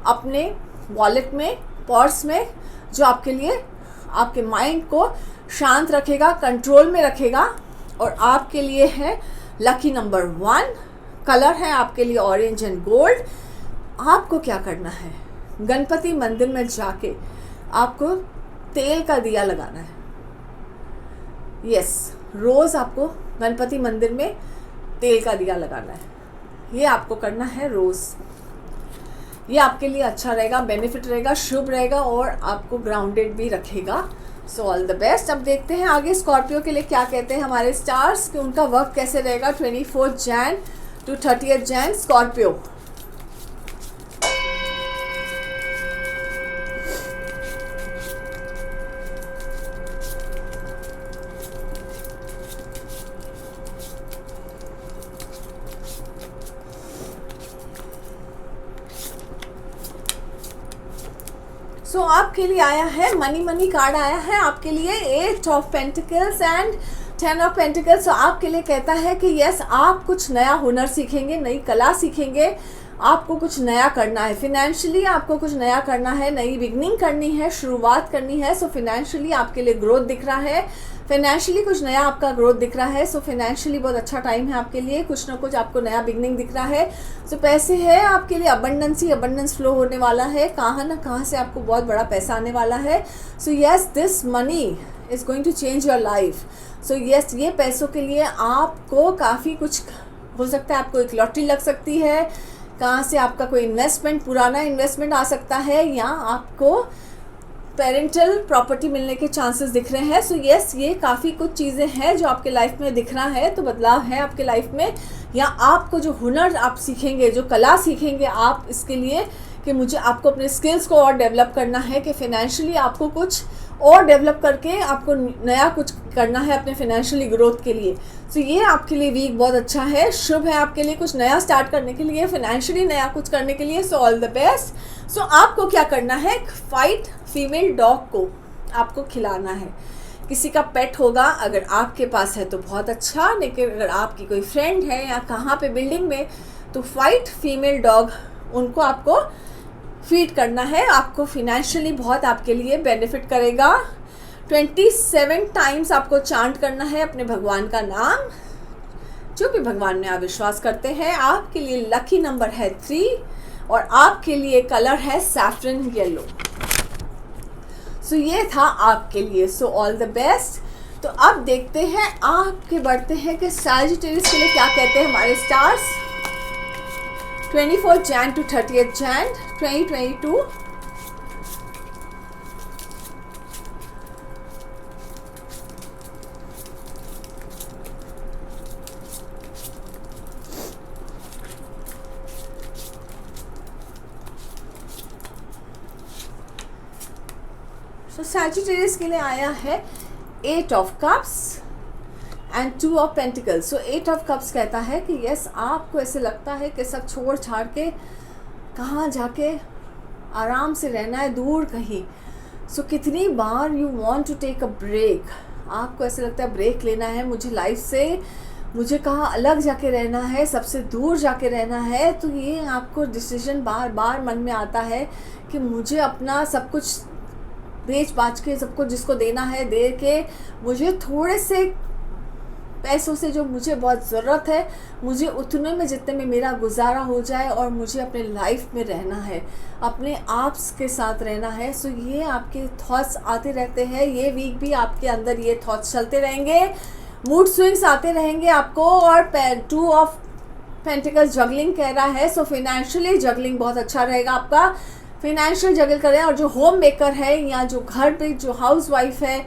अपने वॉलेट में, पर्स में, जो आपके लिए आपके माइंड को शांत रखेगा, कंट्रोल में रखेगा. और आपके लिए है लकी नंबर 1. कलर है आपके लिए ऑरेंज एंड गोल्ड. आपको क्या करना है, गणपति मंदिर में जाके आपको तेल का दिया लगाना है. यस रोज़ आपको गणपति मंदिर में तेल का दिया लगाना है. ये आपको करना है रोज़. ये आपके लिए अच्छा रहेगा, बेनिफिट रहेगा, शुभ रहेगा और आपको ग्राउंडेड भी रखेगा. सो ऑल द बेस्ट. अब देखते हैं आगे स्कॉर्पियो के लिए क्या कहते हैं हमारे स्टार्स, कि उनका वर्क कैसे रहेगा 24 जैन टू 30 जैन. स्कॉर्पियो सो आपके लिए आया है मनी कार्ड आया है आपके लिए 8 of pentacles and 10 of pentacles. So आपके लिए कहता है कि यस आप कुछ नया हुनर सीखेंगे, नई कला सीखेंगे, आपको कुछ नया करना है. फिनेंशियली आपको कुछ नया करना है, नई बिगनिंग करनी है, शुरुआत करनी है. सो फिनेंशियली आपके लिए ग्रोथ दिख रहा है, फाइनेंशियली कुछ नया आपका ग्रोथ दिख रहा है. सो फाइनेंशियली बहुत अच्छा टाइम है आपके लिए, कुछ ना कुछ आपको नया बिगनिंग दिख रहा है. सो पैसे है आपके लिए अबंडेंस फ्लो होने वाला है, कहाँ ना कहाँ से आपको बहुत बड़ा पैसा आने वाला है. So yes this money is going to change your life. So yes ये पैसों के लिए आपको काफ़ी कुछ हो सकता है, आपको एक लॉटरी लग सकती है, कहाँ से आपका कोई इन्वेस्टमेंट, पुराना इन्वेस्टमेंट आ सकता है, या आपको पेरेंटल प्रॉपर्टी मिलने के चांसेस दिख रहे हैं। सो यस, ये काफ़ी कुछ चीज़ें हैं जो आपके लाइफ में दिख रहा है, तो बदलाव है आपके लाइफ में। या आपको जो हुनर आप सीखेंगे, जो कला सीखेंगे आप इसके लिए कि मुझे आपको अपने स्किल्स को और डेवलप करना है, कि फाइनेंशियली आपको कुछ और डेवलप करके आपको नया कुछ करना है अपने फाइनेंशियली ग्रोथ के लिए। सो ये आपके लिए वीक बहुत अच्छा है, शुभ है आपके लिए कुछ नया स्टार्ट करने के लिए, फाइनेंशियली नया कुछ करने के लिए। So all the best. So आपको क्या करना है, फाइट फीमेल डॉग को आपको खिलाना है। किसी का पेट होगा, अगर आपके पास है तो बहुत अच्छा, लेकिन अगर आपकी कोई फ्रेंड है या कहाँ पे बिल्डिंग में, तो फाइट फीमेल डॉग उनको आपको फीड करना है। आपको फिनेंशियली बहुत आपके लिए बेनिफिट करेगा। 27 टाइम्स आपको चांट करना है अपने भगवान का नाम, जो भी भगवान में आप विश्वास करते हैं। आपके लिए लकी नंबर है 3 और आपके लिए कलर है सैफरन येलो। सो ये था आपके लिए। So all the best. तो अब देखते हैं, आपके बढ़ते हैं कि सैजिटेरियस के लिए क्या कहते हैं हमारे stars. 24 Jan to 30th Jan 2022। तो सैजिटेरियस के लिए आया है 8 of Cups and 2 of Pentacles। So 8 of Cups कहता है कि यस, आपको ऐसे लगता है कि सब छोड़ छाड़ के कहाँ जाके आराम से रहना है, दूर कहीं। सो कितनी बार you want to take a break, आपको ऐसे लगता है ब्रेक लेना है मुझे लाइफ से, मुझे कहाँ अलग जाके रहना है, सबसे दूर जाके रहना है। तो ये आपको डिसीजन बार बार मन में आता है कि मुझे अपना सब कुछ बेच बाच के, सबको जिसको देना है दे के, मुझे थोड़े से पैसों से जो मुझे बहुत ज़रूरत है, मुझे उतने में जितने में मेरा गुजारा हो जाए और मुझे अपने लाइफ में रहना है, अपने आप के साथ रहना है। सो ये आपके थॉट्स आते रहते हैं, ये वीक भी आपके अंदर ये थॉट्स चलते रहेंगे, मूड स्विंग्स आते रहेंगे आपको। और 2 of Pentacles जगलिंग कह रहा है। सो फाइनेंशियली जगलिंग बहुत अच्छा रहेगा आपका, फाइनेंशियल जगल करें। और जो होम मेकर है या जो घर पे जो हाउस वाइफ है,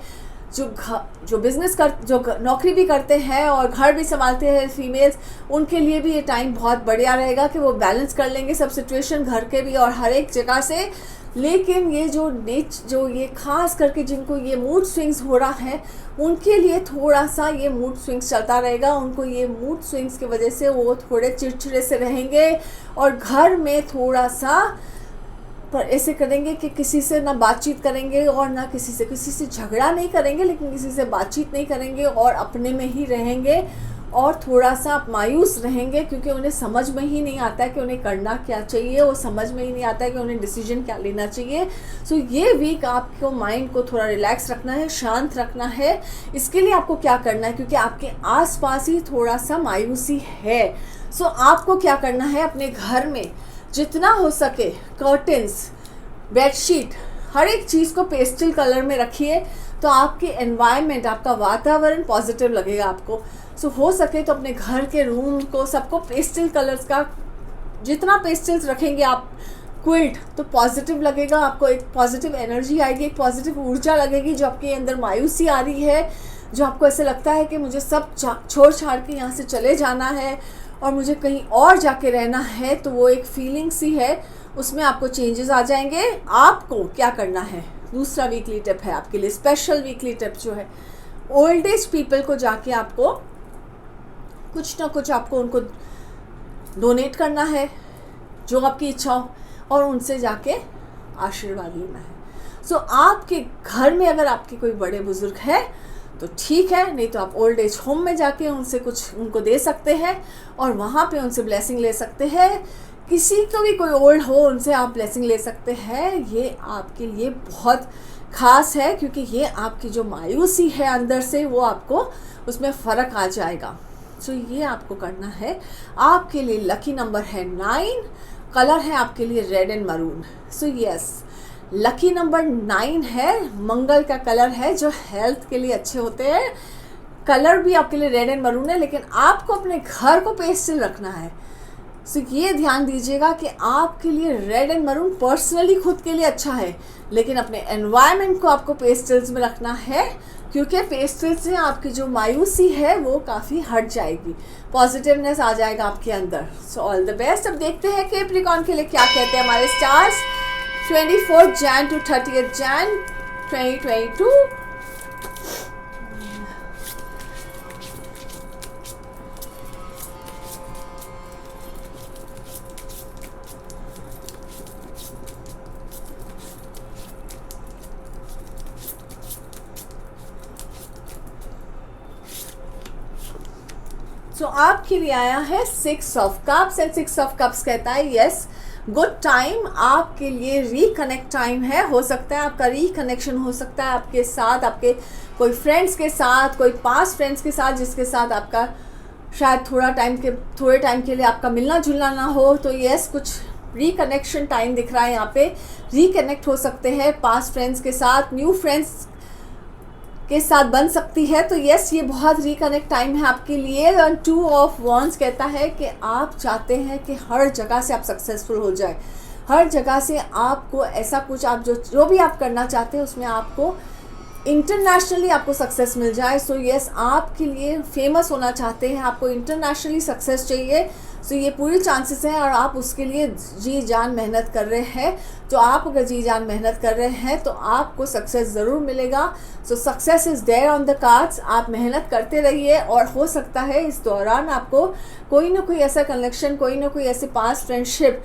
जो बिज़नेस जो नौकरी भी करते हैं और घर भी संभालते हैं फीमेल्स, उनके लिए भी ये टाइम बहुत बढ़िया रहेगा कि वो बैलेंस कर लेंगे सब सिचुएशन, घर के भी और हर एक जगह से। लेकिन ये जो ये खास करके जिनको ये मूड स्विंग्स हो रहा है, उनके लिए थोड़ा सा ये मूड स्विंग्स चलता रहेगा। उनको ये मूड स्विंग्स की वजह से वो थोड़े चिड़चिड़े से रहेंगे और घर में थोड़ा सा पर ऐसे करेंगे कि किसी से ना बातचीत करेंगे और ना किसी से झगड़ा नहीं करेंगे, लेकिन किसी से बातचीत नहीं करेंगे और अपने में ही रहेंगे और थोड़ा सा मायूस रहेंगे, क्योंकि उन्हें समझ में ही नहीं आता है कि उन्हें करना क्या चाहिए, वो समझ में ही नहीं आता है कि उन्हें डिसीजन क्या लेना चाहिए। सो ये वीक आपको माइंड को थोड़ा रिलैक्स रखना है, शांत रखना है। इसके लिए आपको क्या करना है, क्योंकि आपके आसपास ही थोड़ा सा मायूसी है। सो आपको क्या करना है, अपने घर में जितना हो सके कर्टन्स, बेडशीट, हर एक चीज़ को पेस्टल कलर में रखिए, तो आपके एनवायरनमेंट, आपका वातावरण पॉजिटिव लगेगा आपको। सो हो सके तो अपने घर के रूम को सबको पेस्टल कलर्स का, जितना पेस्टल्स रखेंगे आप क्विल्ट, तो पॉजिटिव लगेगा आपको, एक पॉजिटिव एनर्जी आएगी, एक पॉजिटिव ऊर्जा लगेगी। जो आपके अंदर मायूसी आ रही है, जो आपको ऐसे लगता है कि मुझे सब छोड़ छाड़ के यहाँ से चले जाना है और मुझे कहीं और जाके रहना है, तो वो एक फीलिंग सी है, उसमें आपको चेंजेस आ जाएंगे। आपको क्या करना है, दूसरा वीकली टिप है आपके लिए, स्पेशल वीकली टिप जो है, ओल्ड एज पीपल को जाके आपको कुछ ना कुछ आपको उनको डोनेट करना है, जो आपकी इच्छा हो, और उनसे जाके आशीर्वाद लेना है। सो आपके घर में अगर आपके कोई बड़े बुजुर्ग है तो ठीक है, नहीं तो आप ओल्ड एज होम में जाके उनसे कुछ उनको दे सकते हैं और वहाँ पे उनसे ब्लेसिंग ले सकते हैं। किसी को भी कोई ओल्ड हो, उनसे आप ब्लेसिंग ले सकते हैं। ये आपके लिए बहुत ख़ास है, क्योंकि ये आपकी जो मायूसी है अंदर से, वो आपको उसमें फ़र्क आ जाएगा। सो ये आपको करना है। आपके लिए लकी नंबर है 9, कलर है आपके लिए red and maroon. So yes, lucky number 9 है, मंगल का कलर है, जो हेल्थ के लिए अच्छे होते हैं। कलर भी आपके लिए रेड एंड मरून है, लेकिन आपको अपने घर को पेस्टल रखना है। सो ये ध्यान दीजिएगा कि आपके लिए रेड एंड मरून पर्सनली खुद के लिए अच्छा है, लेकिन अपने एनवायरनमेंट को आपको पेस्टल्स में रखना है, क्योंकि पेस्टल से आपकी जो मायूसी है वो काफ़ी हट जाएगी, पॉजिटिवनेस आ जाएगा आपके अंदर। सो ऑल द बेस्ट। अब देखते हैं कैप्रिकॉर्न के लिए क्या कहते हैं हमारे स्टार्स 24 जैन टू 30 जैन 2022। तो आपके लिए आया है 6 of cups and 6 of cups कहता है यस गुड टाइम, आपके लिए रिकनेक्ट टाइम है। हो सकता है आपका रिकनेक्शन हो सकता है आपके साथ, आपके कोई फ्रेंड्स के साथ, कोई पास फ्रेंड्स के साथ जिसके साथ आपका शायद थोड़े टाइम के लिए आपका मिलना जुलना ना हो। तो यस कुछ रिकनेक्शन टाइम दिख रहा है यहाँ पे, रिकनेक्ट हो सकते हैं पास फ्रेंड्स के साथ, न्यू फ्रेंड्स के साथ बन सकती है। तो यस ये बहुत रिकनेक्ट टाइम है आपके लिए। 2 ऑफ वॉन्ड्स कहता है कि आप चाहते हैं कि हर जगह से आप सक्सेसफुल हो जाए, हर जगह से आपको ऐसा कुछ आप जो भी आप करना चाहते हैं उसमें आपको इंटरनेशनली आपको सक्सेस मिल जाए। सो यस आपके लिए फेमस होना चाहते हैं, आपको इंटरनेशनली सक्सेस चाहिए। सो ये पूरी चांसेस हैं और आप उसके लिए जी जान मेहनत कर रहे हैं। तो आप अगर जी जान मेहनत कर रहे हैं तो आपको सक्सेस ज़रूर मिलेगा। So success is there on the cards. आप मेहनत करते रहिए और हो सकता है इस दौरान आपको कोई ना कोई ऐसा कनेक्शन, कोई ना कोई ऐसे पास फ्रेंडशिप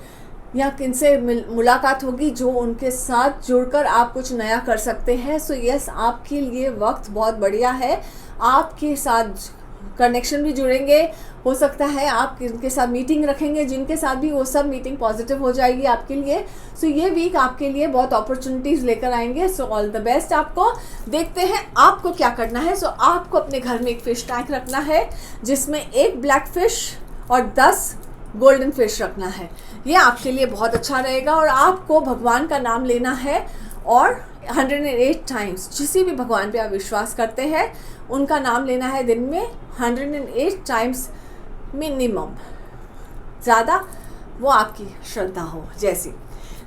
या किनसे मुलाकात होगी जो उनके साथ जुड़कर आप कुछ नया कर सकते हैं। सो यस आपके लिए वक्त बहुत बढ़िया है, आपके साथ कनेक्शन भी जुड़ेंगे। हो सकता है आप किनके साथ मीटिंग रखेंगे, जिनके साथ भी वो सब मीटिंग पॉजिटिव हो जाएगी आपके लिए। सो ये वीक आपके लिए बहुत अपॉर्चुनिटीज़ लेकर आएंगे। सो ऑल द बेस्ट आपको। देखते हैं आपको क्या करना है। सो आपको अपने घर में एक फ़िश टैंक रखना है जिसमें 1 ब्लैक फ़िश और 10 गोल्डन फिश रखना है। ये आपके लिए बहुत अच्छा रहेगा। और आपको भगवान का नाम लेना है और 108 टाइम्स, जिस भी भगवान पे आप विश्वास करते हैं उनका नाम लेना है दिन में 108 टाइम्स मिनिमम, ज़्यादा वो आपकी श्रद्धा हो जैसी।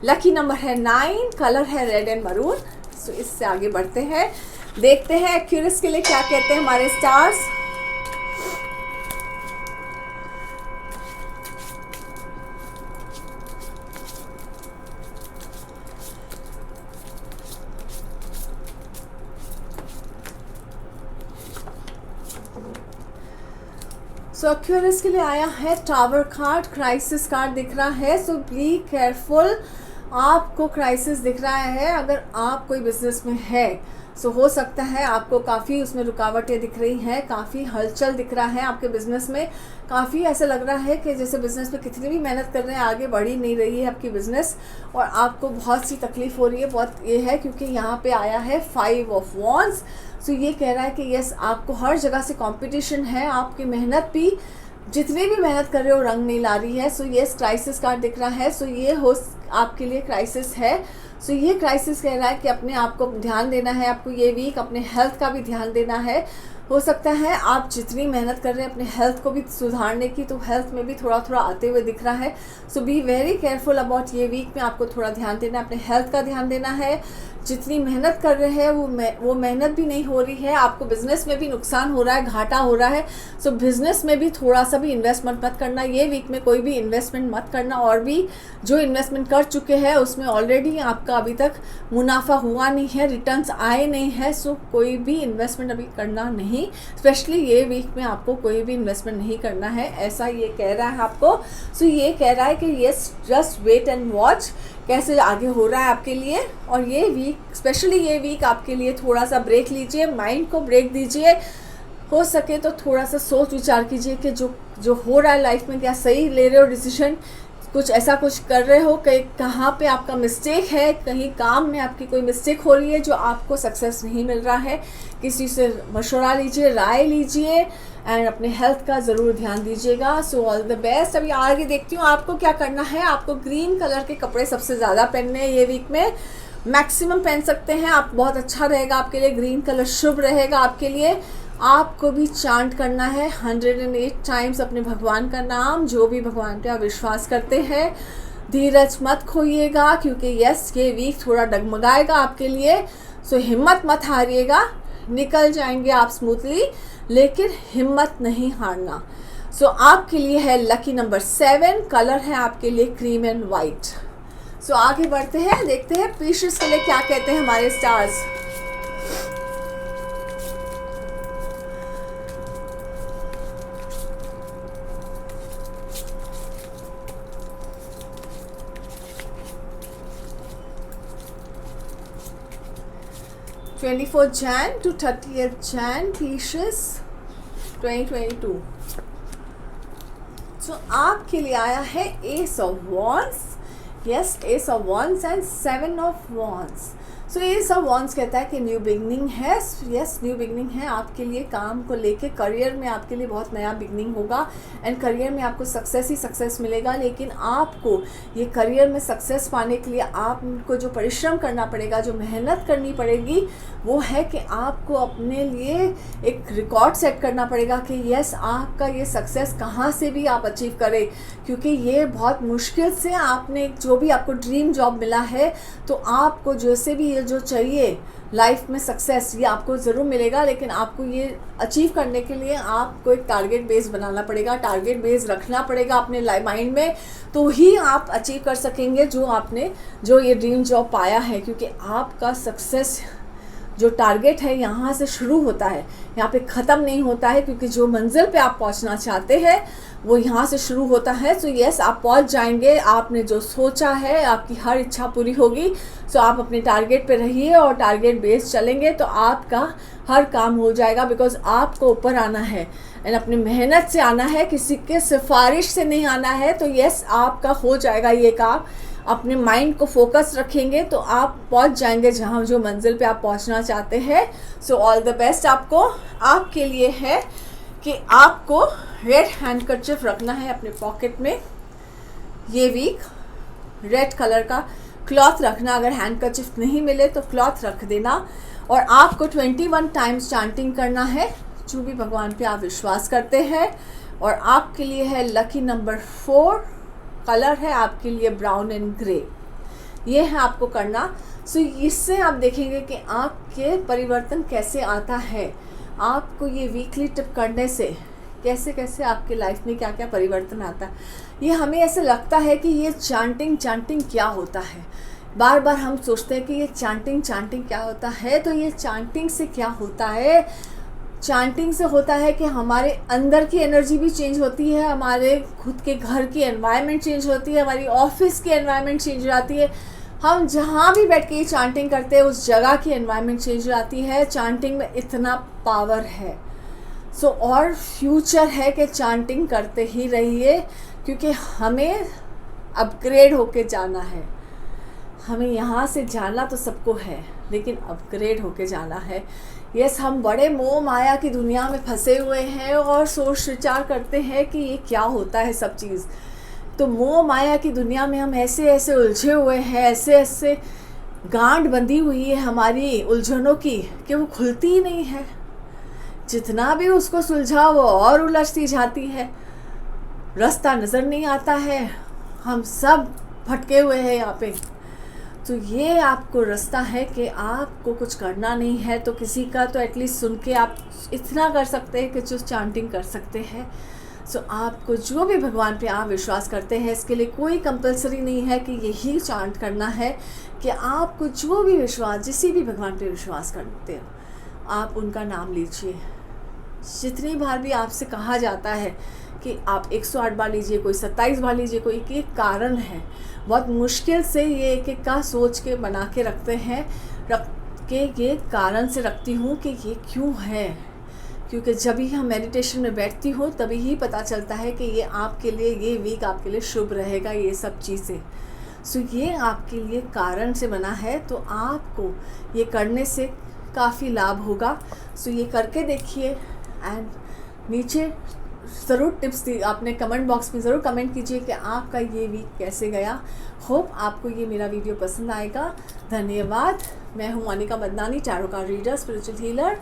लकी नंबर है 9, कलर है रेड एंड मरून। सो इससे आगे बढ़ते हैं, देखते हैं एक्यूरियस के लिए क्या कहते हैं हमारे स्टार्स। सो एक्यूरियस के लिए आया है टावर कार्ड, क्राइसिस कार्ड दिख रहा है। सो बी केयरफुल, आपको क्राइसिस दिख रहा है अगर आप कोई बिजनेस में है। सो हो सकता है आपको काफ़ी उसमें रुकावटें दिख रही हैं, काफ़ी हलचल दिख रहा है आपके बिज़नेस में, काफ़ी ऐसा लग रहा है कि जैसे बिज़नेस में कितनी भी मेहनत कर रहे हैं आगे बढ़ ही नहीं रही है आपकी बिज़नेस और आपको बहुत सी तकलीफ़ हो रही है। बहुत ये है क्योंकि यहाँ पे आया है 5 ऑफ वॉन्ड्स। सो ये कह रहा है कि यस आपको हर जगह से कंपटीशन है, आपकी मेहनत भी जितनी भी मेहनत कर रहे हो रंग नहीं ला रही है। सो यस क्राइसिस कार्ड दिख रहा है। सो ये हो आपके लिए क्राइसिस है। सो ये क्राइसिस कह रहा है कि अपने आप को ध्यान देना है, आपको ये वीक अपने हेल्थ का भी ध्यान देना है। हो सकता है आप जितनी मेहनत कर रहे हैं अपने हेल्थ को भी सुधारने की, तो हेल्थ में भी थोड़ा थोड़ा आते हुए दिख रहा है। So be very careful about ये वीक में आपको थोड़ा ध्यान देना है, अपने हेल्थ का ध्यान देना है। जितनी मेहनत कर रहे हैं वो मेहनत भी नहीं हो रही है, आपको बिज़नेस में भी नुकसान हो रहा है, घाटा हो रहा है। सो बिज़नेस में भी थोड़ा सा भी इन्वेस्टमेंट मत करना, ये वीक में कोई भी इन्वेस्टमेंट मत करना। और भी जो इन्वेस्टमेंट कर चुके हैं उसमें ऑलरेडी आपका अभी तक मुनाफा हुआ नहीं है, रिटर्न्स आए नहीं है। सो कोई भी इन्वेस्टमेंट अभी करना नहीं, स्पेशली ये वीक में आपको कोई भी इन्वेस्टमेंट नहीं करना है, ऐसा ये कह रहा है आपको। सो ये कह रहा है कि yes just wait and watch कैसे आगे हो रहा है आपके लिए। और ये वीक स्पेशली ये वीक आपके लिए थोड़ा सा ब्रेक लीजिए, माइंड को ब्रेक दीजिए। हो सके तो थोड़ा सा सोच विचार कीजिए कि जो हो रहा है लाइफ में क्या सही ले रहे हो डिसीजन, कुछ ऐसा कुछ कर रहे हो कि कहाँ पे आपका मिस्टेक है, कहीं काम में आपकी कोई मिस्टेक हो रही है जो आपको सक्सेस नहीं मिल रहा है। किसी से मशवरा लीजिए, राय लीजिए एंड अपने हेल्थ का ज़रूर ध्यान दीजिएगा। सो ऑल द बेस्ट। अभी आगे देखती हूँ आपको क्या करना है। आपको ग्रीन कलर के कपड़े सबसे ज़्यादा पहनने हैं ये वीक में, मैक्सिमम पहन सकते हैं आप, बहुत अच्छा रहेगा आपके लिए। ग्रीन कलर शुभ रहेगा आपके लिए। आपको भी चांट करना है 108 टाइम्स अपने भगवान का नाम, जो भी भगवान पे आप विश्वास करते हैं। धीरज मत खोइएगा, क्योंकि यस ये वीक थोड़ा डगमगाएगा आपके लिए। सो हिम्मत मत हारिएगा, निकल जाएंगे आप स्मूथली, लेकिन हिम्मत नहीं हारना। सो आपके लिए है लकी नंबर 7, कलर है आपके लिए क्रीम एंड वाइट। सो आगे बढ़ते हैं, देखते हैं पीशियस के लिए क्या कहते हैं हमारे stars. Jan 24 to 30th Jan, Pisces 2022। तो आपके लिए आया है S of wands, yes S of wands and 7 of wands. So S of wands कहता है कि न्यू बिगनिंग है, यस न्यू बिगनिंग है आपके लिए। काम को लेके करियर में आपके लिए बहुत नया बिगनिंग होगा एंड करियर में आपको सक्सेस ही सक्सेस मिलेगा। लेकिन आपको ये करियर में सक्सेस पाने के लिए आपको जो परिश्रम करना पड़ेगा, जो मेहनत करनी पड़ेगी, वो है कि आपको अपने लिए एक रिकॉर्ड सेट करना पड़ेगा कि यस आपका ये सक्सेस कहाँ से भी आप अचीव करें। क्योंकि ये बहुत मुश्किल से आपने जो भी आपको ड्रीम जॉब मिला है, तो आपको जैसे भी ये जो चाहिए लाइफ में सक्सेस, ये आपको ज़रूर मिलेगा। लेकिन आपको ये अचीव करने के लिए आपको एक टारगेट बेस बनाना पड़ेगा, टारगेट बेस रखना पड़ेगा अपने माइंड में, तो ही आप अचीव कर सकेंगे जो आपने जो ये ड्रीम जॉब पाया है। क्योंकि आपका सक्सेस जो टारगेट है यहाँ से शुरू होता है, यहाँ पे ख़त्म नहीं होता है। क्योंकि जो मंजिल पे आप पहुँचना चाहते हैं वो यहाँ से शुरू होता है। सो यस आप पहुँच जाएंगे, आपने जो सोचा है आपकी हर इच्छा पूरी होगी। सो आप अपने टारगेट पे रहिए और टारगेट बेस चलेंगे तो आपका हर काम हो जाएगा। बिकॉज आपको ऊपर आना है एंड अपनी मेहनत से आना है, किसी के सिफारिश से नहीं आना है। तो यस आपका हो जाएगा ये काम। अपने माइंड को फोकस रखेंगे तो आप पहुंच जाएंगे जहां जो मंजिल पे आप पहुंचना चाहते हैं। सो ऑल द बेस्ट आपको। आपके लिए है कि आपको रेड हैंडकरचिफ रखना है अपने पॉकेट में ये वीक। रेड कलर का क्लॉथ रखना, अगर हैंडकरचिफ नहीं मिले तो क्लॉथ रख देना। और आपको 21 टाइम्स चांटिंग करना है, जो भी भगवान पे आप विश्वास करते हैं। और आपके लिए है लकी नंबर 4, कलर है आपके लिए ब्राउन एंड ग्रे। ये है आपको करना। सो इससे आप देखेंगे कि आपके परिवर्तन कैसे आता है। आपको ये वीकली टिप करने से कैसे कैसे आपके लाइफ में क्या क्या परिवर्तन आता है। ये हमें ऐसे लगता है कि ये चांटिंग क्या होता है। बार बार हम सोचते हैं कि ये चांटिंग क्या होता है। तो ये चांटिंग से क्या होता है, चांटिंग से होता है कि हमारे अंदर की एनर्जी भी चेंज होती है, हमारे खुद के घर की एनवायरनमेंट चेंज होती है, हमारी ऑफिस की एनवायरनमेंट चेंज हो जाती है। हम जहाँ भी बैठ के ये चांटिंग करते हैं उस जगह की एनवायरनमेंट चेंज हो जाती है। चांटिंग में इतना पावर है। सो और फ्यूचर है कि चांटिंग करते ही रहिए, क्योंकि हमें अपग्रेड होके जाना है। हमें यहाँ से जाना तो सबको है, लेकिन अपग्रेड होके जाना है। यस हम बड़े मोह माया की दुनिया में फंसे हुए हैं और सोच विचार करते हैं कि ये क्या होता है सब चीज़। तो मोह माया की दुनिया में हम ऐसे ऐसे उलझे हुए हैं, ऐसे ऐसे गांठ बंधी हुई है हमारी उलझनों की कि वो खुलती ही नहीं है। जितना भी उसको सुलझाओ वो और उलझती जाती है, रास्ता नज़र नहीं आता है। हम सब भटके हुए हैं यहाँ पे। तो ये आपको रास्ता है कि आपको कुछ करना नहीं है तो किसी का तो एटलीस्ट सुन के आप इतना कर सकते हैं कि जो चांटिंग कर सकते हैं। सो आपको जो भी भगवान पे आप विश्वास करते हैं, इसके लिए कोई कंपलसरी नहीं है कि यही चांट करना है। कि आपको जो भी विश्वास, जिसी भी भगवान पे विश्वास करते हो, आप उनका नाम लीजिए। जितनी बार भी आपसे कहा जाता है कि आप 108 बार लीजिए, कोई 27 बार लीजिए, कोई एक कारण है। बहुत मुश्किल से ये एक का सोच के बना के रखते हैं, रख के ये कारण से रखती हूँ कि ये क्यों है। क्योंकि जब भी हम मेडिटेशन में बैठती हूँ तभी ही पता चलता है कि ये आपके लिए, ये वीक आपके लिए शुभ रहेगा, ये सब चीज़ें। सो ये आपके लिए कारण से बना है, तो आपको ये करने से काफ़ी लाभ होगा। सो ये करके देखिए एंड नीचे ज़रूर टिप्स दी आपने कमेंट बॉक्स में ज़रूर कमेंट कीजिए कि आपका ये वीक कैसे गया। होप आपको ये मेरा वीडियो पसंद आएगा। धन्यवाद। मैं हूँ Monika Madnani, tarot card reader, spiritual healer.